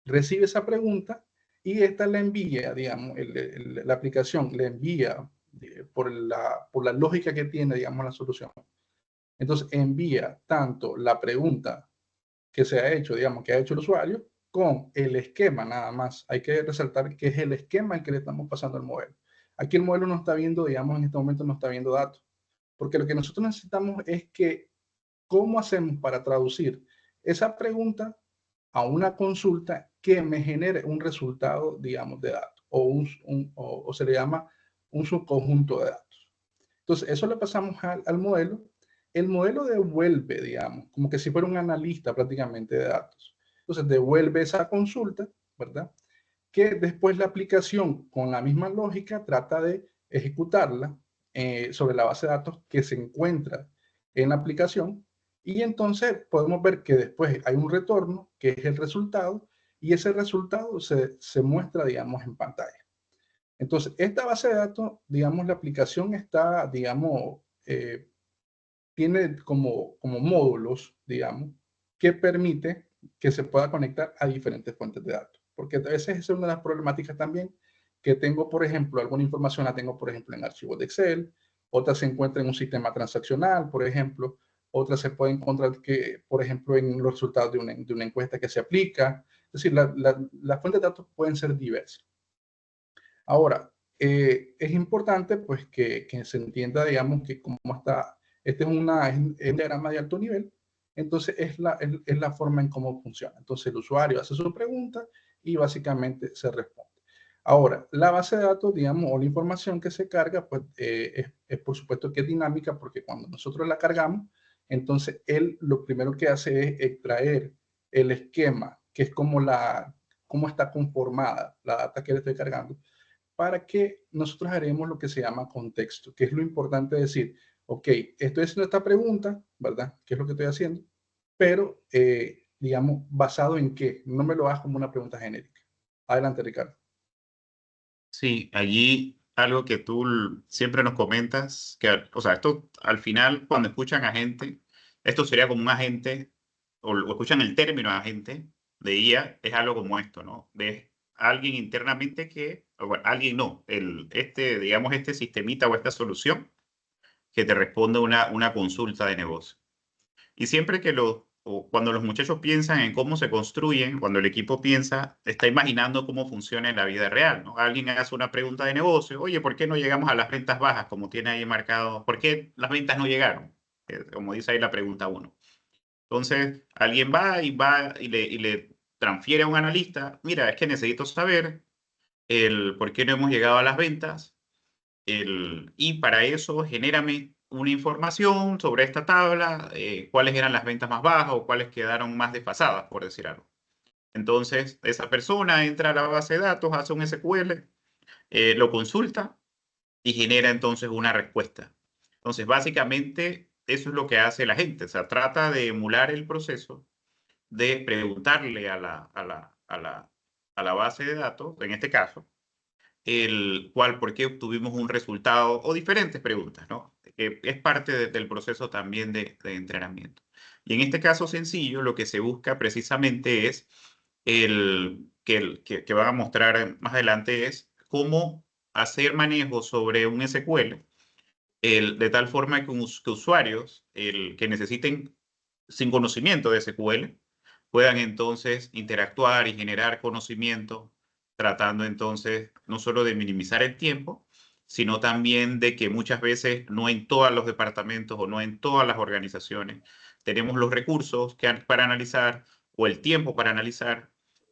recibe esa pregunta y esta la envía, digamos, la aplicación le envía por la lógica que tiene, digamos, la solución. Entonces, envía tanto la pregunta que se ha hecho, digamos, que ha hecho el usuario, con el esquema nada más. Hay que resaltar que es el esquema el que le estamos pasando al modelo. Aquí el modelo no está viendo, digamos, en este momento no está viendo datos, porque lo que nosotros necesitamos es que, ¿cómo hacemos para traducir esa pregunta a una consulta que me genere un resultado, digamos, de datos, o se le llama un subconjunto de datos. Entonces, eso le pasamos al modelo. El modelo devuelve, digamos, como que si fuera un analista prácticamente de datos. Entonces, devuelve esa consulta, ¿verdad? Que después la aplicación, con la misma lógica, trata de ejecutarla sobre la base de datos que se encuentra en la aplicación. Y entonces podemos ver que después hay un retorno, que es el resultado, y ese resultado se muestra, digamos, en pantalla. Entonces, esta base de datos, digamos, la aplicación está, digamos, tiene como módulos, digamos, que permite que se pueda conectar a diferentes fuentes de datos. Porque a veces esa es una de las problemáticas también, que tengo, por ejemplo, alguna información la tengo, por ejemplo, en archivos de Excel, otra se encuentra en un sistema transaccional, por ejemplo, otra se puede encontrar, que, por ejemplo, en los resultados de una encuesta que se aplica. Es decir, las fuentes de datos pueden ser diversas. Ahora, es importante pues que se entienda, digamos, que como está, este es un diagrama de alto nivel, entonces es la forma en cómo funciona. Entonces el usuario hace su pregunta y básicamente se responde. Ahora, la base de datos, digamos, o la información que se carga, pues es por supuesto que es dinámica, porque cuando nosotros la cargamos, entonces él lo primero que hace es extraer el esquema, que es como cómo está conformada la data que le estoy cargando, para que nosotros haremos lo que se llama contexto, que es lo importante de decir, ok, estoy haciendo esta pregunta, ¿verdad? ¿Qué es lo que estoy haciendo? Pero, digamos, ¿basado en qué? No me lo hagas como una pregunta genérica. Adelante, Ricardo. Sí, allí algo que tú siempre nos comentas, que, o sea, esto al final, cuando escuchan agente, esto sería como un agente, o escuchan el término agente de IA, es algo como esto, ¿no? De alguien internamente que, o bueno, alguien no, digamos, este sistemita o esta solución que te responde una consulta de negocio. Y siempre que o cuando los muchachos piensan en cómo se construyen, cuando el equipo piensa, está imaginando cómo funciona en la vida real, ¿no? Alguien hace una pregunta de negocio, oye, ¿por qué no llegamos a las ventas bajas? Como tiene ahí marcado, ¿por qué las ventas no llegaron? Como dice ahí la pregunta 1. Entonces, alguien va y le transfiere a un analista, mira, es que necesito saber por qué no hemos llegado a las ventas, y para eso genérame una información sobre esta tabla, cuáles eran las ventas más bajas o cuáles quedaron más desfasadas, por decir algo. Entonces, esa persona entra a la base de datos, hace un SQL, lo consulta y genera entonces una respuesta. Entonces, básicamente, eso es lo que hace la gente. O sea, trata de emular el proceso de preguntarle a la base de datos, en este caso, por qué obtuvimos un resultado o diferentes preguntas, ¿no? Que es parte del proceso también de entrenamiento. Y en este caso sencillo, lo que se busca precisamente es que van a mostrar más adelante es cómo hacer manejo sobre un SQL de tal forma que usuarios que necesiten sin conocimiento de SQL puedan entonces interactuar y generar conocimiento, tratando entonces no solo de minimizar el tiempo, sino también de que muchas veces no en todos los departamentos o no en todas las organizaciones tenemos los recursos para analizar o el tiempo para analizar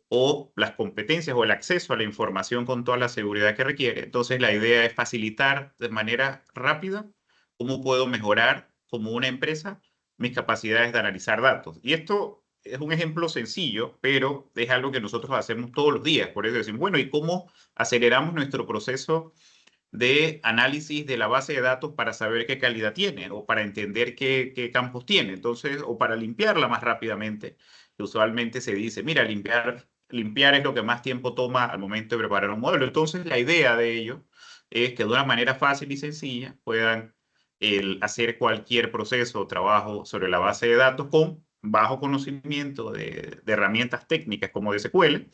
o las competencias o el acceso a la información con toda la seguridad que requiere. Entonces la idea es facilitar de manera rápida cómo puedo mejorar como una empresa mis capacidades de analizar datos. Y esto es un ejemplo sencillo, pero es algo que nosotros hacemos todos los días. Por eso decimos, bueno, ¿y cómo aceleramos nuestro proceso de análisis de la base de datos para saber qué calidad tiene o para entender qué campos tiene? Entonces, o para limpiarla más rápidamente. Usualmente se dice, mira, limpiar es lo que más tiempo toma al momento de preparar un modelo. Entonces, la idea de ello es que de una manera fácil y sencilla puedan hacer cualquier proceso o trabajo sobre la base de datos con bajo conocimiento de herramientas técnicas como de SQL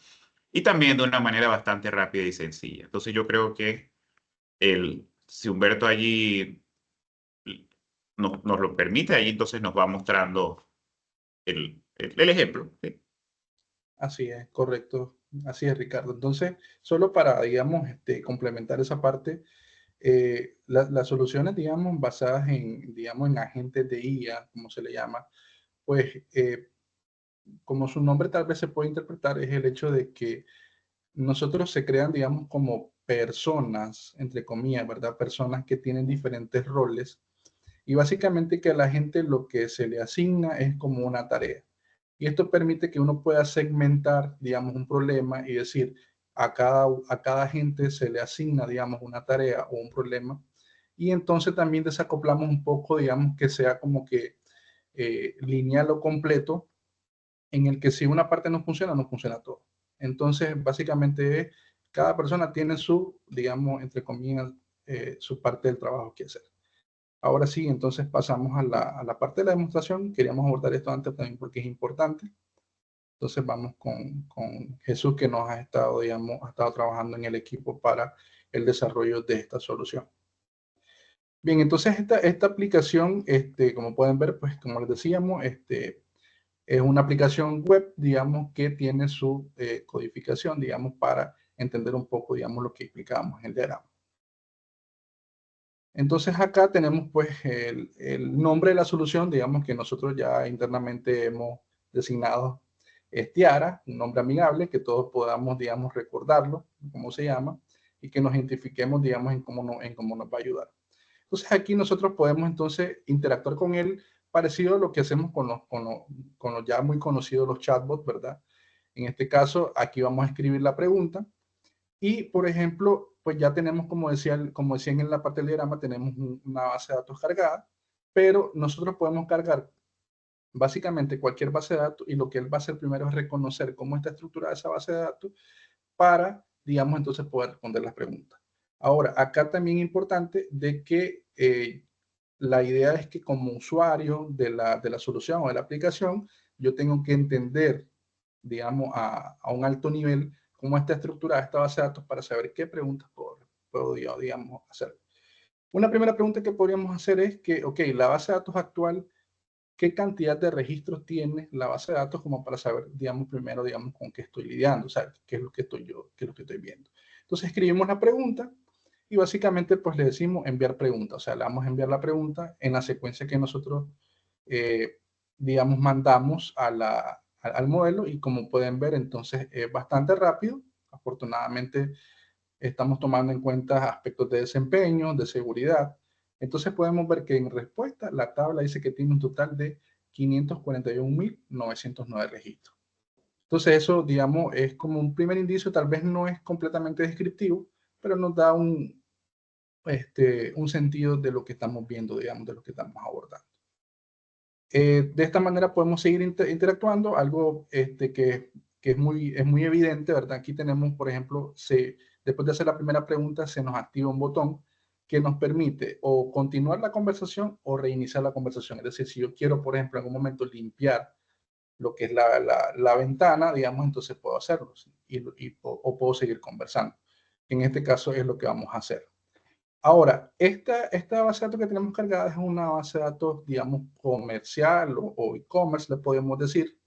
y también de una manera bastante rápida y sencilla. Entonces yo creo que si Humberto allí nos lo permite, ahí entonces nos va mostrando el ejemplo. ¿Sí? Así es, correcto. Así es, Ricardo. Entonces, solo para, digamos, complementar esa parte, las soluciones, digamos, basadas digamos, en agentes de IA, como se le llama, pues como su nombre tal vez se puede interpretar, es el hecho de que nosotros se crean, digamos, como personas, entre comillas, ¿verdad? Personas que tienen diferentes roles y básicamente que a la gente lo que se le asigna es como una tarea. Y esto permite que uno pueda segmentar, digamos, un problema y decir, a cada gente se le asigna, digamos, una tarea o un problema. Y entonces también desacoplamos un poco, digamos, que sea como que lineal o completo, en el que si una parte no funciona, no funciona todo. Entonces, básicamente, cada persona tiene su, digamos, entre comillas, su parte del trabajo que hacer. Ahora sí, entonces pasamos a la parte de la demostración. Queríamos abordar esto antes también porque es importante. Entonces vamos con Jesús, que nos ha estado, digamos, ha estado trabajando en el equipo para el desarrollo de esta solución. Bien, entonces esta aplicación, como pueden ver, pues como les decíamos, es una aplicación web, digamos, que tiene su codificación, digamos, para entender un poco, digamos, lo que explicábamos en el diagrama. Entonces acá tenemos pues el nombre de la solución, digamos que nosotros ya internamente hemos designado Tiara, un nombre amigable, que todos podamos, digamos, recordarlo, cómo se llama, y que nos identifiquemos, digamos, en cómo nos va a ayudar. Entonces aquí nosotros podemos entonces interactuar con él, parecido a lo que hacemos con los ya muy conocidos los chatbots, ¿verdad? En este caso, aquí vamos a escribir la pregunta y, por ejemplo, pues ya tenemos, como decían en la parte del diagrama, tenemos una base de datos cargada, pero nosotros podemos cargar básicamente cualquier base de datos y lo que él va a hacer primero es reconocer cómo está estructurada esa base de datos para, digamos, entonces poder responder las preguntas. Ahora, acá también es importante de que la idea es que como usuario de la solución o de la aplicación, yo tengo que entender, digamos, a un alto nivel cómo está estructurada esta base de datos para saber qué preguntas puedo digamos, hacer. Una primera pregunta que podríamos hacer es que, ok, la base de datos actual, ¿qué cantidad de registros tiene la base de datos como para saber, digamos, primero, digamos, con qué estoy lidiando, o sea, qué es lo que estoy viendo? Entonces escribimos la pregunta y básicamente pues le decimos enviar pregunta, o sea, le vamos a enviar la pregunta en la secuencia que nosotros, digamos, mandamos al modelo y como pueden ver, entonces es bastante rápido. Afortunadamente estamos tomando en cuenta aspectos de desempeño, de seguridad. Entonces podemos ver que en respuesta la tabla dice que tiene un total de 541.909 registros. Entonces eso, digamos, es como un primer indicio, tal vez no es completamente descriptivo, pero nos da un sentido de lo que estamos viendo, digamos, de lo que estamos abordando. De esta manera podemos seguir interactuando, algo que es muy evidente, ¿verdad? Aquí tenemos, por ejemplo, después de hacer la primera pregunta, se nos activa un botón que nos permite o continuar la conversación o reiniciar la conversación. Es decir, si yo quiero, por ejemplo, en algún momento limpiar lo que es la ventana, digamos, entonces puedo hacerlo, ¿sí? o puedo seguir conversando. En este caso es lo que vamos a hacer. Ahora, esta base de datos que tenemos cargada es una base de datos, digamos, comercial o e-commerce, le podemos decir.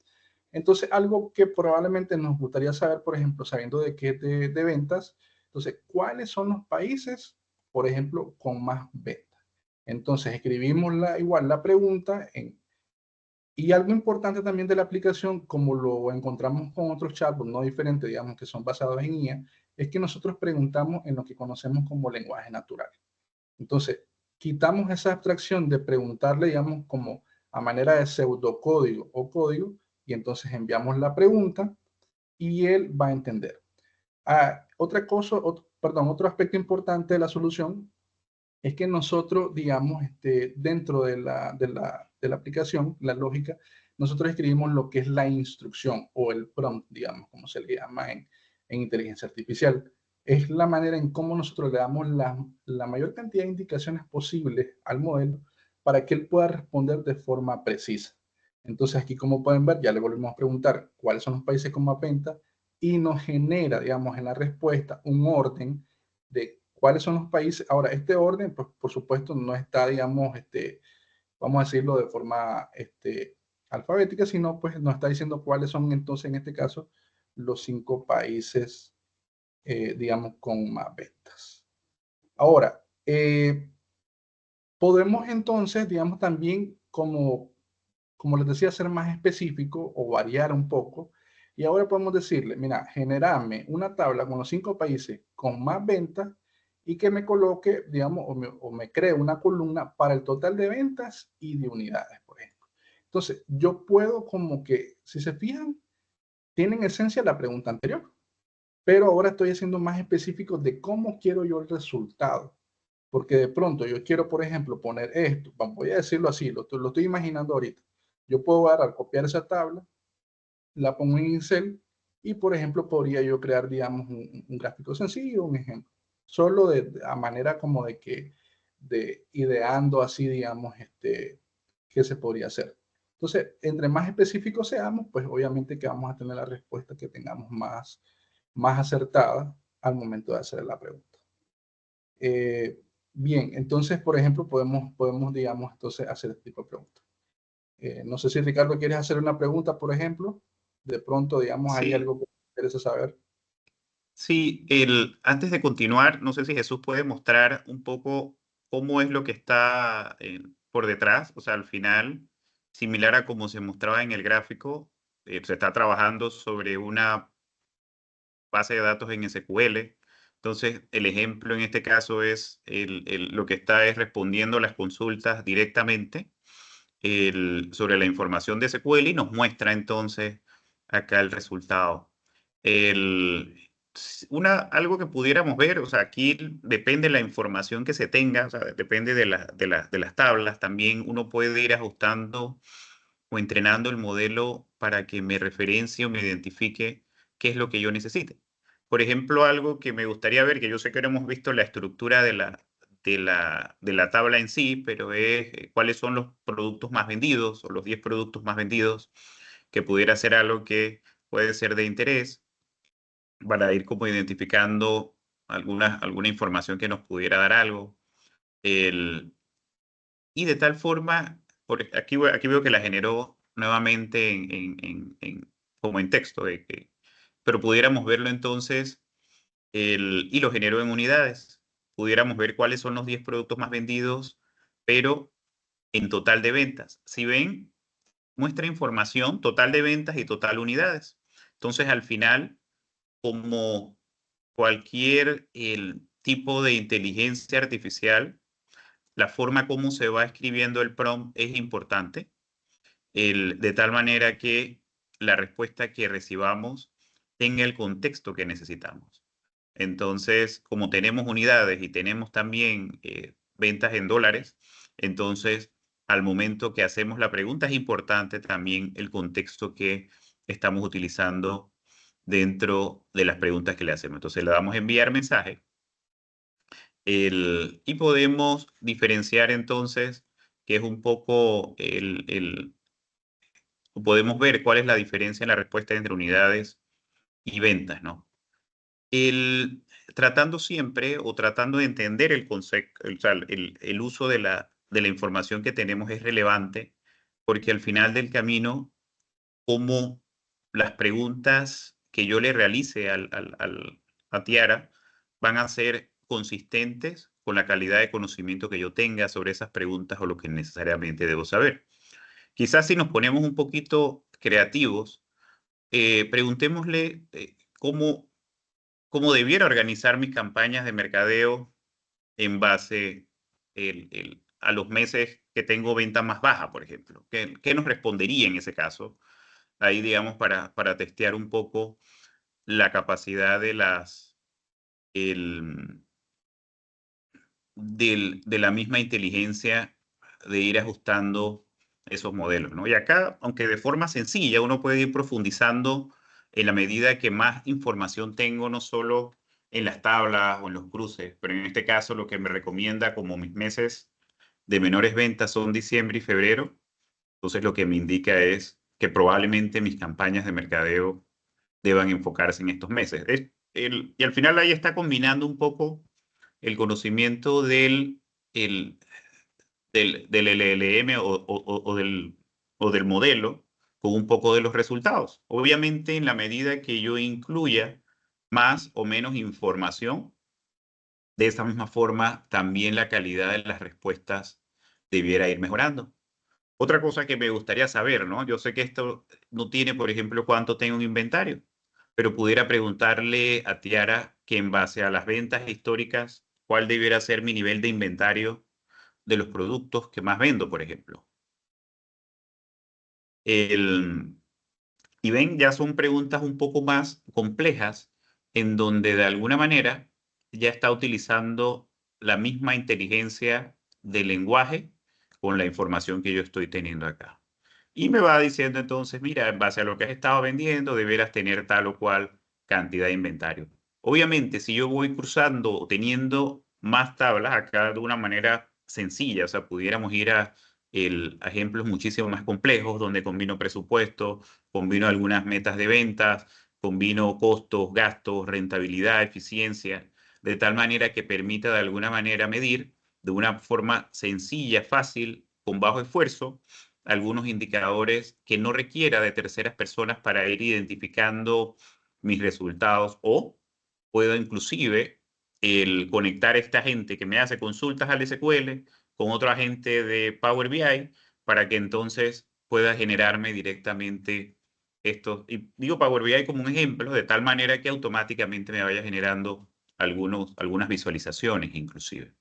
Entonces, algo que probablemente nos gustaría saber, por ejemplo, sabiendo de qué es de ventas, entonces, ¿cuáles son los países, por ejemplo, con más ventas? Entonces, escribimos igual la pregunta y algo importante también de la aplicación, como lo encontramos con otros chatbots no diferentes, digamos, que son basados en IA, es que nosotros preguntamos en lo que conocemos como lenguaje natural. Entonces, quitamos esa abstracción de preguntarle, digamos, como a manera de pseudocódigo o código, y entonces enviamos la pregunta y él va a entender. Otro aspecto importante de la solución es que nosotros, digamos, dentro de la aplicación, la lógica, nosotros escribimos lo que es la instrucción o el prompt, digamos, como se le llama en inteligencia artificial. Es la manera en cómo nosotros le damos la mayor cantidad de indicaciones posibles al modelo para que él pueda responder de forma precisa. Entonces aquí, como pueden ver, ya le volvemos a preguntar cuáles son los países con más venta y nos genera, digamos, en la respuesta un orden de cuáles son los países. Ahora, este orden, pues, por supuesto, no está, digamos, vamos a decirlo de forma alfabética, sino pues nos está diciendo cuáles son entonces, en este caso, los 5 países, digamos, con más ventas. Ahora, podemos entonces, digamos, también como como les decía, ser más específico o variar un poco. Y ahora podemos decirle, mira, generame una tabla con los 5 países con más ventas y que me coloque, digamos, o me cree una columna para el total de ventas y de unidades, por ejemplo. Entonces, yo puedo como que, si se fijan, tienen esencia la pregunta anterior, pero ahora estoy haciendo más específico de cómo quiero yo el resultado. Porque de pronto yo quiero, por ejemplo, poner esto, voy a decirlo así, lo estoy imaginando ahorita. Yo puedo agarrar, copiar esa tabla, la pongo en Excel y, por ejemplo, podría yo crear, digamos, un gráfico sencillo, un ejemplo. Solo a manera como de que, ideando así, digamos, qué se podría hacer. Entonces, entre más específicos seamos, pues obviamente que vamos a tener la respuesta que tengamos más acertada al momento de hacer la pregunta. Bien, entonces, por ejemplo, podemos, digamos, entonces hacer este tipo de preguntas. No sé si Ricardo quieres hacer una pregunta, por ejemplo. De pronto, digamos, hay Sí, algo que te interesa saber. sí, antes de continuar, no sé si Jesús puede mostrar un poco cómo es lo que está por detrás, o sea, al final, similar a como se mostraba en el gráfico, se está trabajando sobre una base de datos en SQL. Entonces, el ejemplo en este caso es lo que está es respondiendo las consultas directamente sobre la información de SQL y nos muestra entonces acá el resultado. Algo que pudiéramos ver, o sea, aquí depende de la información que se tenga, o sea, depende de las tablas. También uno puede ir ajustando o entrenando el modelo para que me referencie o me identifique qué es lo que yo necesite. Por ejemplo, algo que me gustaría ver, que yo sé que no hemos visto la estructura de la tabla en sí, pero es cuáles son los productos más vendidos o los 10 productos más vendidos, que pudiera ser algo que puede ser de interés para ir como identificando alguna información que nos pudiera dar algo. Y de tal forma, aquí veo que la generó nuevamente como en texto, pero pudiéramos verlo entonces, y lo generó en unidades. Pudiéramos ver cuáles son los 10 productos más vendidos, pero en total de ventas. Si ven, muestra información, total de ventas y total unidades. Entonces, al final, como cualquier tipo de inteligencia artificial, la forma como se va escribiendo el prompt es importante, de tal manera que la respuesta que recibamos tenga el contexto que necesitamos. Entonces, como tenemos unidades y tenemos también ventas en dólares, entonces al momento que hacemos la pregunta es importante también el contexto que estamos utilizando dentro de las preguntas que le hacemos. Entonces le damos enviar mensaje y podemos diferenciar entonces, que es un poco podemos ver cuál es la diferencia en la respuesta entre unidades y ventas, ¿no? Tratando siempre o tratando de entender el concepto, o sea, el uso de la información que tenemos es relevante, porque al final del camino, como las preguntas que yo le realice a Tiara van a ser consistentes con la calidad de conocimiento que yo tenga sobre esas preguntas o lo que necesariamente debo saber. Quizás si nos ponemos un poquito creativos, preguntémosle cómo debiera organizar mis campañas de mercadeo en base a los meses que tengo venta más baja, por ejemplo. ¿Qué nos respondería en ese caso? Ahí, digamos, para testear un poco la capacidad de la misma inteligencia de ir ajustando esos modelos, ¿no? Y acá, aunque de forma sencilla, uno puede ir profundizando en la medida que más información tengo, no solo en las tablas o en los cruces, pero en este caso lo que me recomienda como mis meses de menores ventas son diciembre y febrero. Entonces lo que me indica es que probablemente mis campañas de mercadeo deban enfocarse en estos meses. Y al final ahí está combinando un poco el conocimiento el, del LLM o del modelo con un poco de los resultados. Obviamente, en la medida que yo incluya más o menos información, de esa misma forma también la calidad de las respuestas debiera ir mejorando. Otra cosa que me gustaría saber, ¿no? Yo sé que esto no tiene, por ejemplo, cuánto tengo un inventario, pero pudiera preguntarle a Tiara que en base a las ventas históricas, ¿cuál debiera ser mi nivel de inventario de los productos que más vendo, por ejemplo? Y ven, ya son preguntas un poco más complejas, en donde de alguna manera ya está utilizando la misma inteligencia del lenguaje con la información que yo estoy teniendo acá. Y me va diciendo entonces, mira, en base a lo que has estado vendiendo, deberás tener tal o cual cantidad de inventario. Obviamente, si yo voy cruzando o teniendo más tablas acá de una manera sencilla, o sea, pudiéramos ir a ejemplos muchísimo más complejos, donde combino presupuesto, combino algunas metas de ventas, combino costos, gastos, rentabilidad, eficiencia, de tal manera que permita de alguna manera medir de una forma sencilla, fácil, con bajo esfuerzo, algunos indicadores que no requiera de terceras personas para ir identificando mis resultados, o puedo inclusive el conectar a esta gente que me hace consultas al SQL con otro agente de Power BI para que entonces pueda generarme directamente estos. Y digo Power BI como un ejemplo, de tal manera que automáticamente me vaya generando algunas visualizaciones inclusive.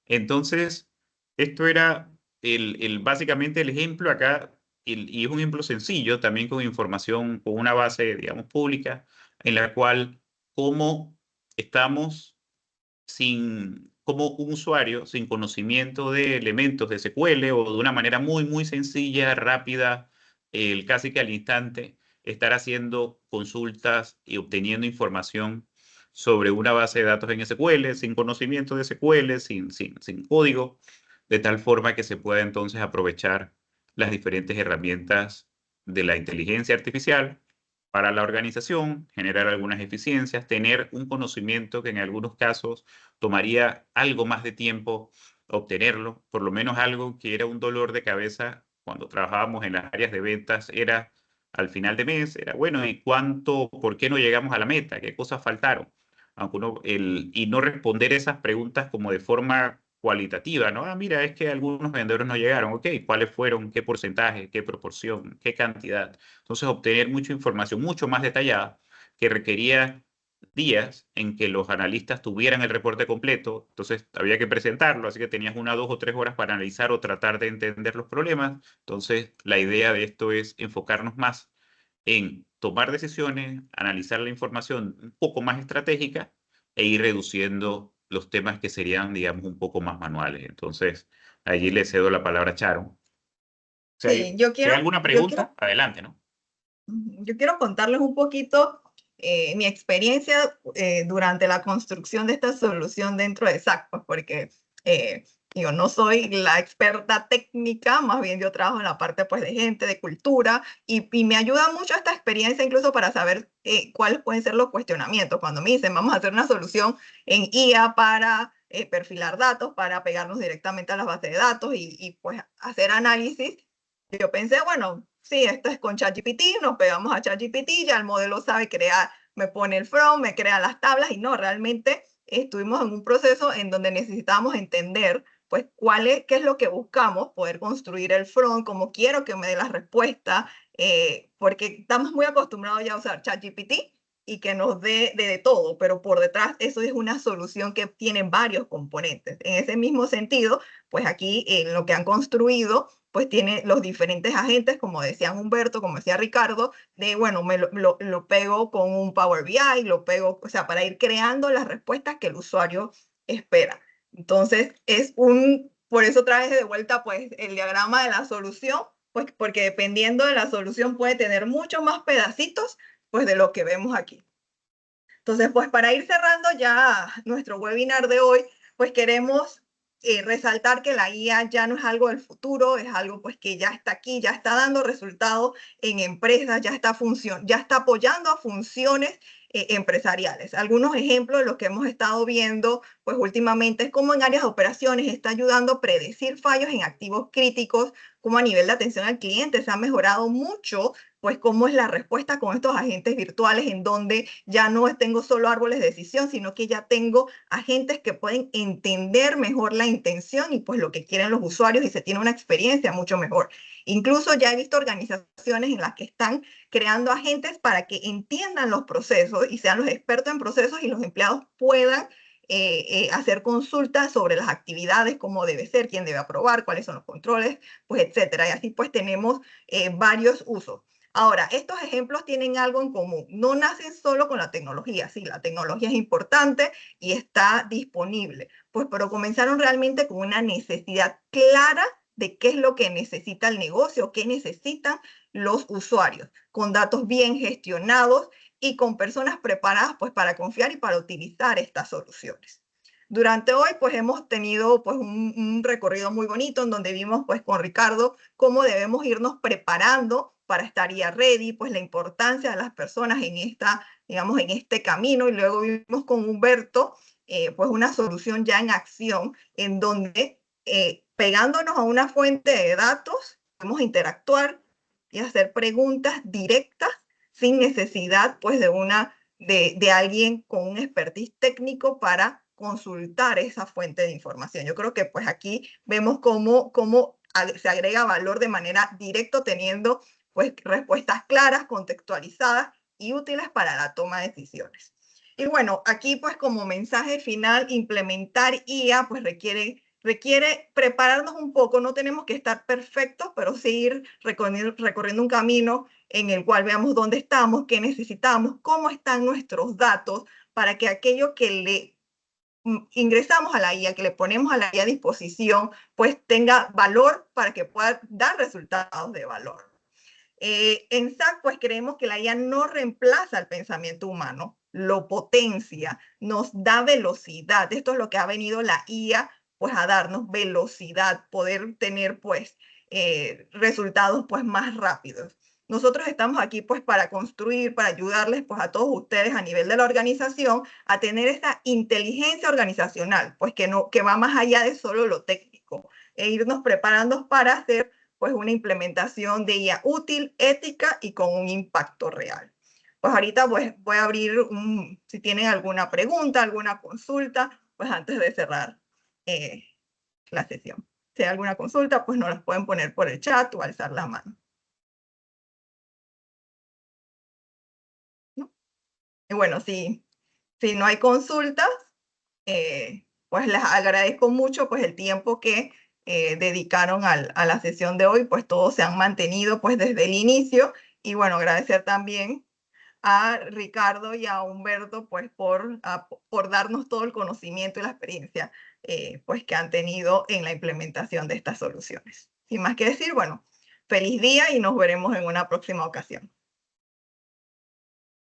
Entonces, esto era básicamente el ejemplo acá, y es un ejemplo sencillo, también con información, con una base, digamos, pública, en la cual cómo estamos como un usuario sin conocimiento de elementos de SQL o de una manera muy, muy sencilla, rápida, casi que al instante, estar haciendo consultas y obteniendo información sobre una base de datos en SQL, sin conocimiento de SQL, sin código, de tal forma que se pueda entonces aprovechar las diferentes herramientas de la inteligencia artificial para la organización, generar algunas eficiencias, tener un conocimiento que en algunos casos tomaría algo más de tiempo obtenerlo, por lo menos algo que era un dolor de cabeza cuando trabajábamos en las áreas de ventas, era al final de mes, era bueno, ¿y cuánto, por qué no llegamos a la meta? ¿Qué cosas faltaron? Aunque y no responder esas preguntas como de forma cualitativa, ¿no? Ah, mira, es que algunos vendedores no llegaron, ok, ¿cuáles fueron? ¿Qué porcentaje? ¿Qué proporción? ¿Qué cantidad? Entonces, obtener mucha información, mucho más detallada, que requería días en que los analistas tuvieran el reporte completo, entonces había que presentarlo, así que tenías 1, 2 o 3 horas para analizar o tratar de entender los problemas. Entonces, la idea de esto es enfocarnos más en tomar decisiones, analizar la información un poco más estratégica e ir reduciendo los temas que serían, digamos, un poco más manuales. Entonces, allí le cedo la palabra a Charo. Si Sí, hay, si hay alguna pregunta, adelante, ¿no? yo quiero contarles un poquito mi experiencia durante la construcción de esta solución dentro de SAC, pues, porque yo no soy la experta técnica, más bien yo trabajo en la parte pues, de gente, de cultura, y me ayuda mucho esta experiencia incluso para saber cuáles pueden ser los cuestionamientos. Cuando me dicen, vamos a hacer una solución en IA para perfilar datos, para pegarnos directamente a las bases de datos y pues hacer análisis, yo pensé, bueno, sí, esto es con ChatGPT, nos pegamos a ChatGPT, ya el modelo sabe crear, me pone el front, me crea las tablas, y no, realmente estuvimos en un proceso en donde necesitábamos entender pues qué es lo que buscamos, poder construir el front, como quiero que me dé la respuesta, porque estamos muy acostumbrados ya a usar ChatGPT y que nos dé de todo, pero por detrás eso es una solución que tiene varios componentes. En ese mismo sentido, pues aquí en lo que han construido, pues tiene los diferentes agentes, como decía Humberto, como decía Ricardo, de, bueno, lo pego con un Power BI, lo pego, o sea, para ir creando las respuestas que el usuario espera. Entonces, por eso traje de vuelta, pues, el diagrama de la solución, pues, porque dependiendo de la solución puede tener muchos más pedacitos, pues, de lo que vemos aquí. Entonces, pues, para ir cerrando ya nuestro webinar de hoy, pues, queremos resaltar que la IA ya no es algo del futuro, es algo pues que ya está aquí, ya está dando resultados en empresas, ya está apoyando a funciones empresariales. Algunos ejemplos de los que hemos estado viendo pues últimamente es cómo en áreas de operaciones está ayudando a predecir fallos en activos críticos, como a nivel de atención al cliente se ha mejorado mucho pues cómo es la respuesta con estos agentes virtuales en donde ya no tengo solo árboles de decisión, sino que ya tengo agentes que pueden entender mejor la intención y pues lo que quieren los usuarios y se tiene una experiencia mucho mejor. Incluso ya he visto organizaciones en las que están creando agentes para que entiendan los procesos y sean los expertos en procesos y los empleados puedan hacer consultas sobre las actividades, cómo debe ser, quién debe aprobar, cuáles son los controles, pues etcétera. Y así pues tenemos varios usos. Ahora, estos ejemplos tienen algo en común. No nacen solo con la tecnología. Sí, la tecnología es importante y está disponible, pues, pero comenzaron realmente con una necesidad clara de qué es lo que necesita el negocio, qué necesitan los usuarios, con datos bien gestionados y con personas preparadas pues para confiar y para utilizar estas soluciones. Durante hoy pues hemos tenido pues un recorrido muy bonito en donde vimos pues con Ricardo cómo debemos irnos preparando para estar ya ready, pues la importancia de las personas en digamos, en este camino, y luego vimos con Humberto pues una solución ya en acción en donde pegándonos a una fuente de datos podemos interactuar y hacer preguntas directas sin necesidad pues de alguien con un expertise técnico para consultar esa fuente de información. Yo creo que pues aquí vemos cómo se agrega valor de manera directa teniendo pues respuestas claras, contextualizadas y útiles para la toma de decisiones. Y bueno, aquí pues como mensaje final, implementar IA pues requiere prepararnos un poco, no tenemos que estar perfectos, pero sí ir recorriendo un camino en el cual veamos dónde estamos, qué necesitamos, cómo están nuestros datos, para que aquello que le ingresamos a la IA, que le ponemos a la IA a disposición, pues tenga valor para que pueda dar resultados de valor. En SAC, pues creemos que la IA no reemplaza el pensamiento humano, lo potencia, nos da velocidad. Esto es lo que ha venido la IA pues a darnos velocidad, poder tener pues resultados pues más rápidos. Nosotros estamos aquí pues para construir, para ayudarles pues a todos ustedes a nivel de la organización a tener esa inteligencia organizacional, pues que va más allá de solo lo técnico, e irnos preparando para hacer pues una implementación de IA útil, ética y con un impacto real. Pues ahorita pues voy a abrir si tienen alguna pregunta, alguna consulta, pues antes de cerrar la sesión. Si hay alguna consulta, pues nos las pueden poner por el chat o alzar la mano. ¿No? Y bueno, si no hay consultas, pues les agradezco mucho pues el tiempo que dedicaron a la sesión de hoy, pues todos se han mantenido pues desde el inicio, y bueno, agradecer también a Ricardo y a Humberto pues por darnos todo el conocimiento y la experiencia pues que han tenido en la implementación de estas soluciones. Sin más que decir, bueno, feliz día y nos veremos en una próxima ocasión.